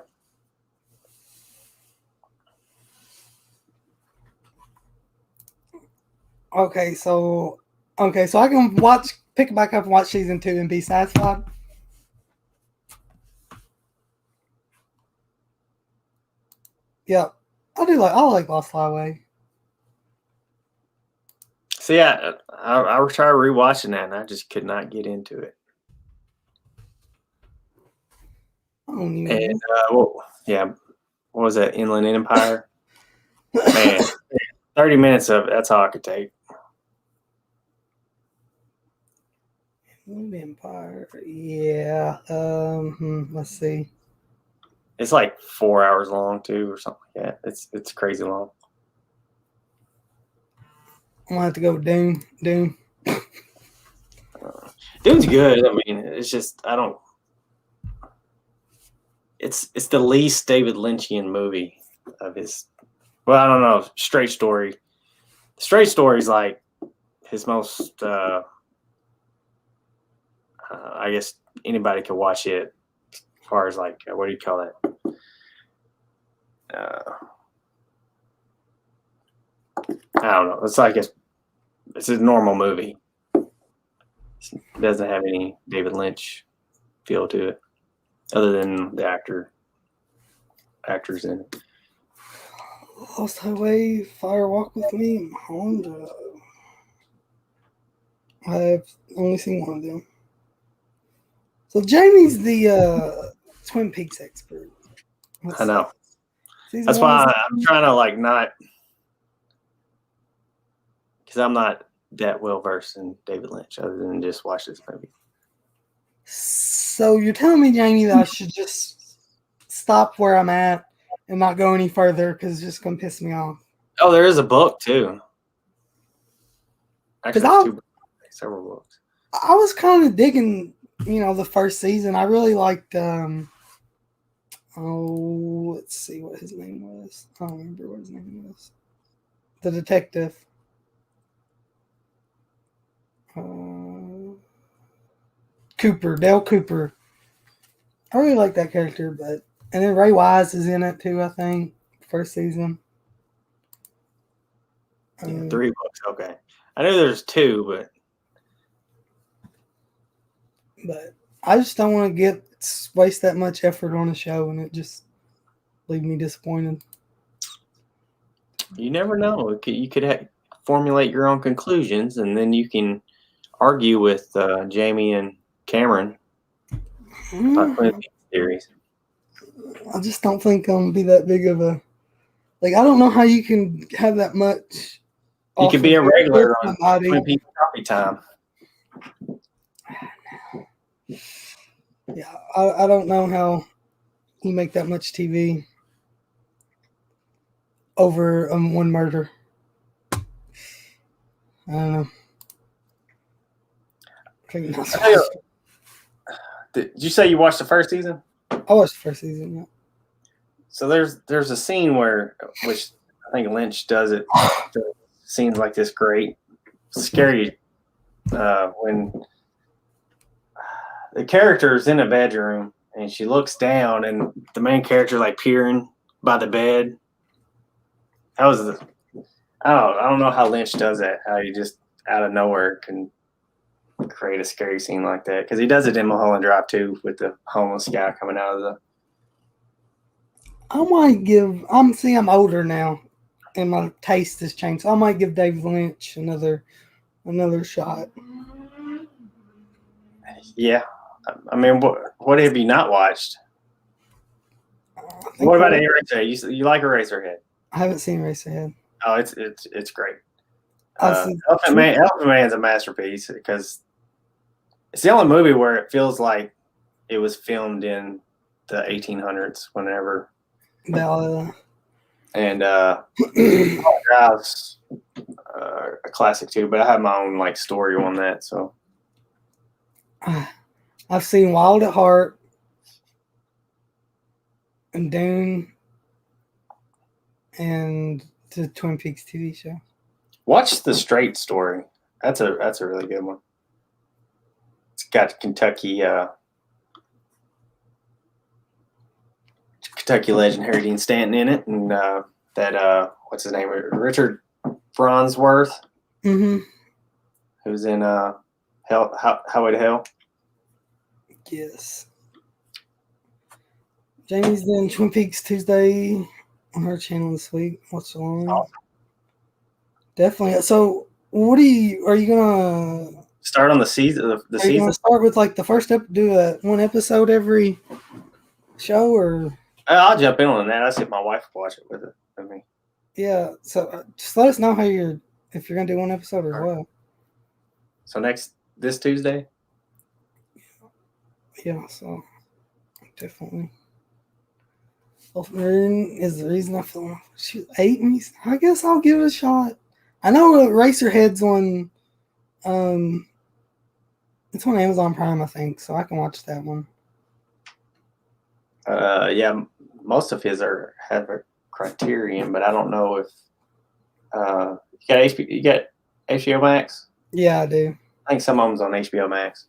Okay, so I can pick it back up and watch season 2 and be satisfied. Yeah, I like Lost Highway. See, I tried rewatching that and I just could not get into it. And what was that? Inland Empire. Man, 30 minutes of that's all I could take. Empire, yeah. Let's see. It's like 4 hours long too, or something like that. It's crazy long. I'm gonna have to go with Dune. Dune's good. I mean, it's just I don't. It's the least David Lynchian movie of his. Well, I don't know. Straight Story. Straight Story is like his most. I guess anybody could watch it. As far as like, what do you call it? I don't know. It's like it's a normal movie. It doesn't have any David Lynch feel to it, other than the actors in it. Lost Highway, Fire Walk with Me, Honda. I've only seen one of them. So Jamie's the Twin Peaks expert. I know. That's why I'm trying to like not, because I'm not that well versed in David Lynch other than just watch this movie. So you're telling me, Jamie, that I should just stop where I'm at and not go any further because it's just gonna piss me off. Oh, there is a book too. Actually, several books. I was kind of digging, the first season. I really liked. Let's see what his name was. I don't remember what his name was. The detective. Cooper, Dale Cooper. I really like that character, and then Ray Wise is in it too. I think first season. 3 books. Okay, I know there's 2, but I just don't want to waste that much effort on a show and it just leave me disappointed. You never know. You could formulate your own conclusions, and then you can argue with Jamie and Cameron about Twin Peaks theories. I just don't think I'm gonna be that big of a I don't know how you can have that much. You could be a regular on Twin Peaks Coffee Time. Yeah, I don't know how you make that much TV over one murder. I don't know. Did you say you watched the first season? I watched the first season, yeah. So there's a scene which I think Lynch does it. Scenes like this great, scary. When the character is in a bedroom and she looks down, and the main character peering by the bed. That was I don't know how Lynch does that. How you just out of nowhere can create a scary scene like that, because he does it in Mulholland Drive too, with the homeless guy coming out of the. I'm older now, and my taste has changed. So I might give David Lynch another shot. Yeah, I mean, what have you not watched? What about Eraserhead? You like Eraserhead? I haven't seen Eraserhead. Oh, it's great. Elephant Man's a masterpiece, because it's the only movie where it feels like it was filmed in the 1800s, whenever. And Drive's a classic too, but I have my own story on that. So I've seen Wild at Heart and Dune and the Twin Peaks TV show. Watch The Straight Story. That's a really good one. It's got Kentucky legend Harry Dean Stanton in it, and that what's his name? Richard Bronsworth, who's in Highway to Hell. Yes. Jamie's doing Twin Peaks Tuesday on her channel this week. Watch along. Awesome. Definitely. So, are you gonna start on the season? The season. Gonna start with the first do one episode every show, or? I'll jump in on that. I see if my wife will watch it with me. Yeah. So just let us know if you're gonna do one episode as well. So this Tuesday. Yeah. So definitely. Wolfman is the reason I feel she ate me. I guess I'll give it a shot. I know Eraserhead's on. It's on Amazon Prime, I think, so I can watch that one. Yeah, most of his have a Criterion, but I don't know if you got HBO Max. Yeah, I do. I think some of them's on HBO Max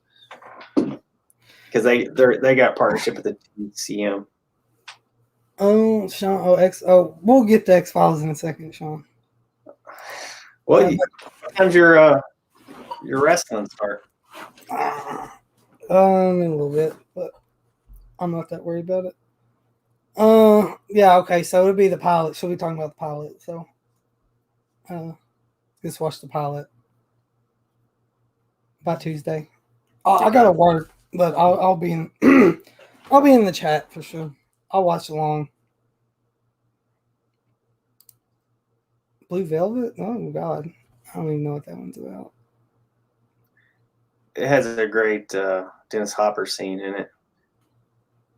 because they got partnership with the TCM. Oh, Sean. We'll get to X-Files in a second, Sean. Well, what time's your wrestling start? In a little bit, but I'm not that worried about it. Yeah, okay, so it'll be the pilot. She'll be talking about the pilot, so just watch the pilot by Tuesday. I gotta work, but I'll be in I'll be in the chat for sure. I'll watch along. Blue Velvet? Oh God, I don't even know what that one's about. It has a great Dennis Hopper scene in it.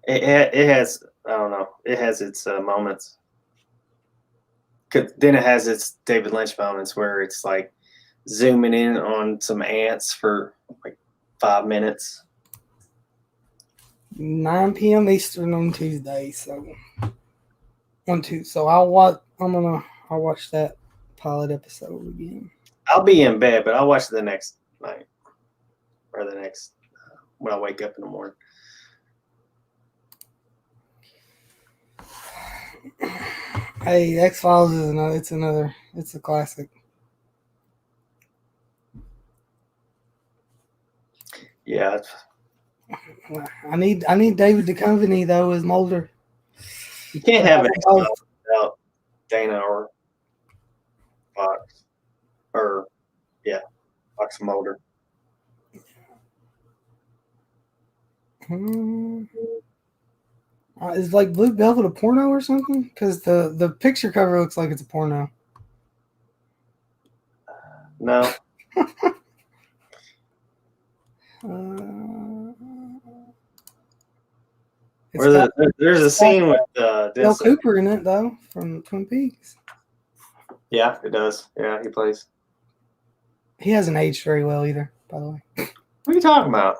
It has, I don't know, it has its moments. 'Cause then it has its David Lynch moments where it's like zooming in on some ants for like 5 minutes. 9 p.m. Eastern on Tuesday. So I'll watch that pilot episode again. I'll be in bed, but I'll watch it the next night or the next when I wake up in the morning. Hey, X-Files it's a classic. Yeah. I need David Duchovny though as Mulder. You can't have X-Files without Dana or Fox. Or, yeah, Fox and Mulder. Is like Blue Velvet a porno or something? Because the picture cover looks like it's a porno. No. There's a scene with Bill Cooper in it though from Twin Peaks. Yeah, it does. Yeah, he plays. He hasn't aged very well either, by the way. What are you talking about?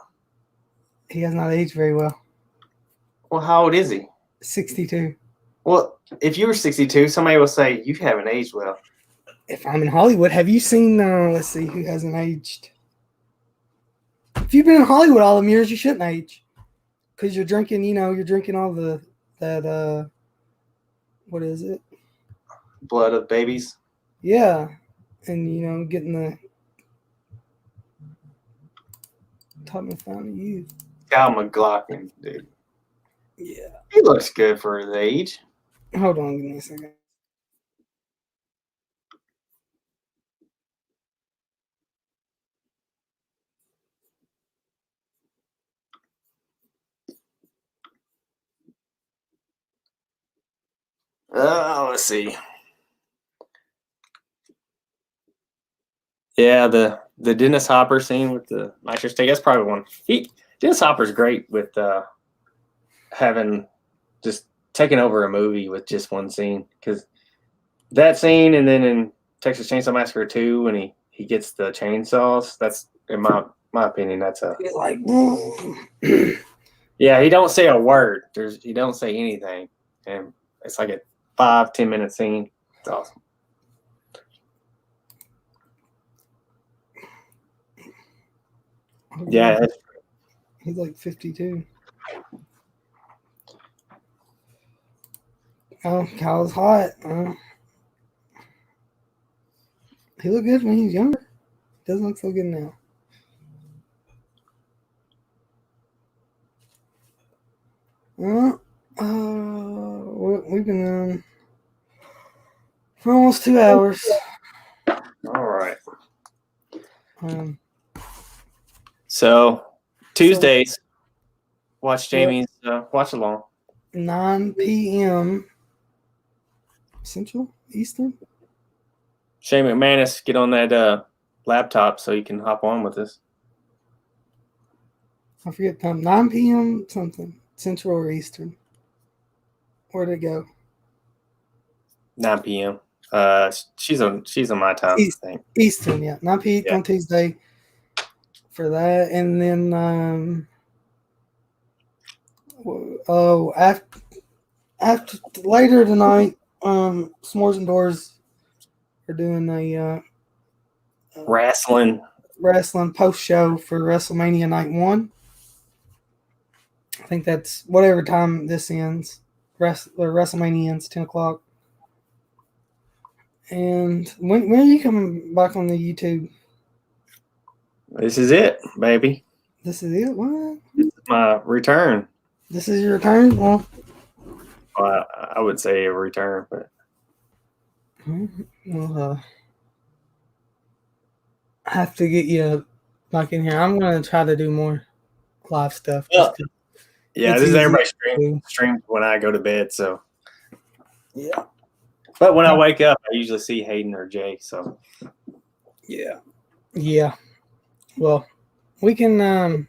He has not aged very well. Well, how old is he? 62. Well, if you were 62, somebody will say you haven't aged well. If I'm in Hollywood, have you seen? Let's see, who hasn't aged? If you've been in Hollywood all them years, you shouldn't age, because you're drinking. You're drinking all that. What is it? Blood of babies. Yeah, and getting the top of fountain of youth. Cal McLaughlin, dude. Yeah, he looks good for his age. Hold on, give me a second. Let's see. Yeah, the Dennis Hopper scene with the nitrous tank. That's probably one. Dennis Hopper's great with having just taking over a movie with just one scene, because that scene, and then in Texas Chainsaw Massacre 2 when he gets the chainsaws. That's in my opinion. That's a like. Yeah, he don't say a word. He don't say anything, and it's like a 5-10 minute scene. It's awesome. Yeah, he's like 52. Oh, Kyle's hot. He looked good when he was younger. Doesn't look so good now. We've been on for almost 2 hours. All right. So Tuesdays, watch Jamie's watch along. 9 p.m. Central, Eastern. Shane McManus, get on that laptop so you can hop on with us. I forget the time. 9 p.m. something, Central or Eastern. Where'd it go? 9 p.m. She's on my time. Eastern, yeah. 9 p.m. on Tuesday for that, and then after later tonight, S'mores and Doors are doing a wrestling post show for WrestleMania Night 1. I think that's whatever time this ends. WrestleMania ends 10 o'clock. And when are you coming back on the YouTube? This is it, baby. This is it? What? This is my return. This is your return? Well, I would say a return, but I have to get you back in here. I'm going to try to do more live stuff. Yeah, this is everybody streams when I go to bed, so. Yeah. But when I wake up, I usually see Hayden or Jay, so. Yeah. Yeah. Well, we can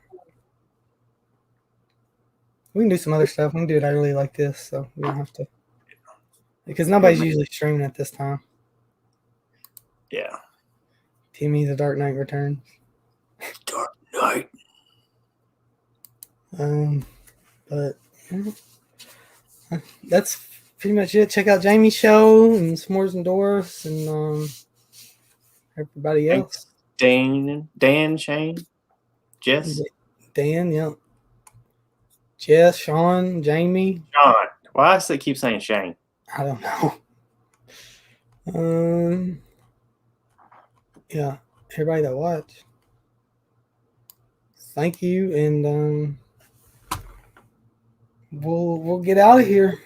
We can do some other stuff. We can do it early like this, so we don't have to. Because nobody's usually streaming at this time. Yeah. Timmy, The Dark Knight Returns. Dark Knight. But that's pretty much it. Check out Jamie's show and S'mores and Dwarfs and everybody else. Dan, Shane, Jess, Dan, yeah. Jess, Sean, Jamie. Sean. Why does it keep saying Shane? I don't know. Yeah, everybody that watched. Thank you, and we'll get out of here.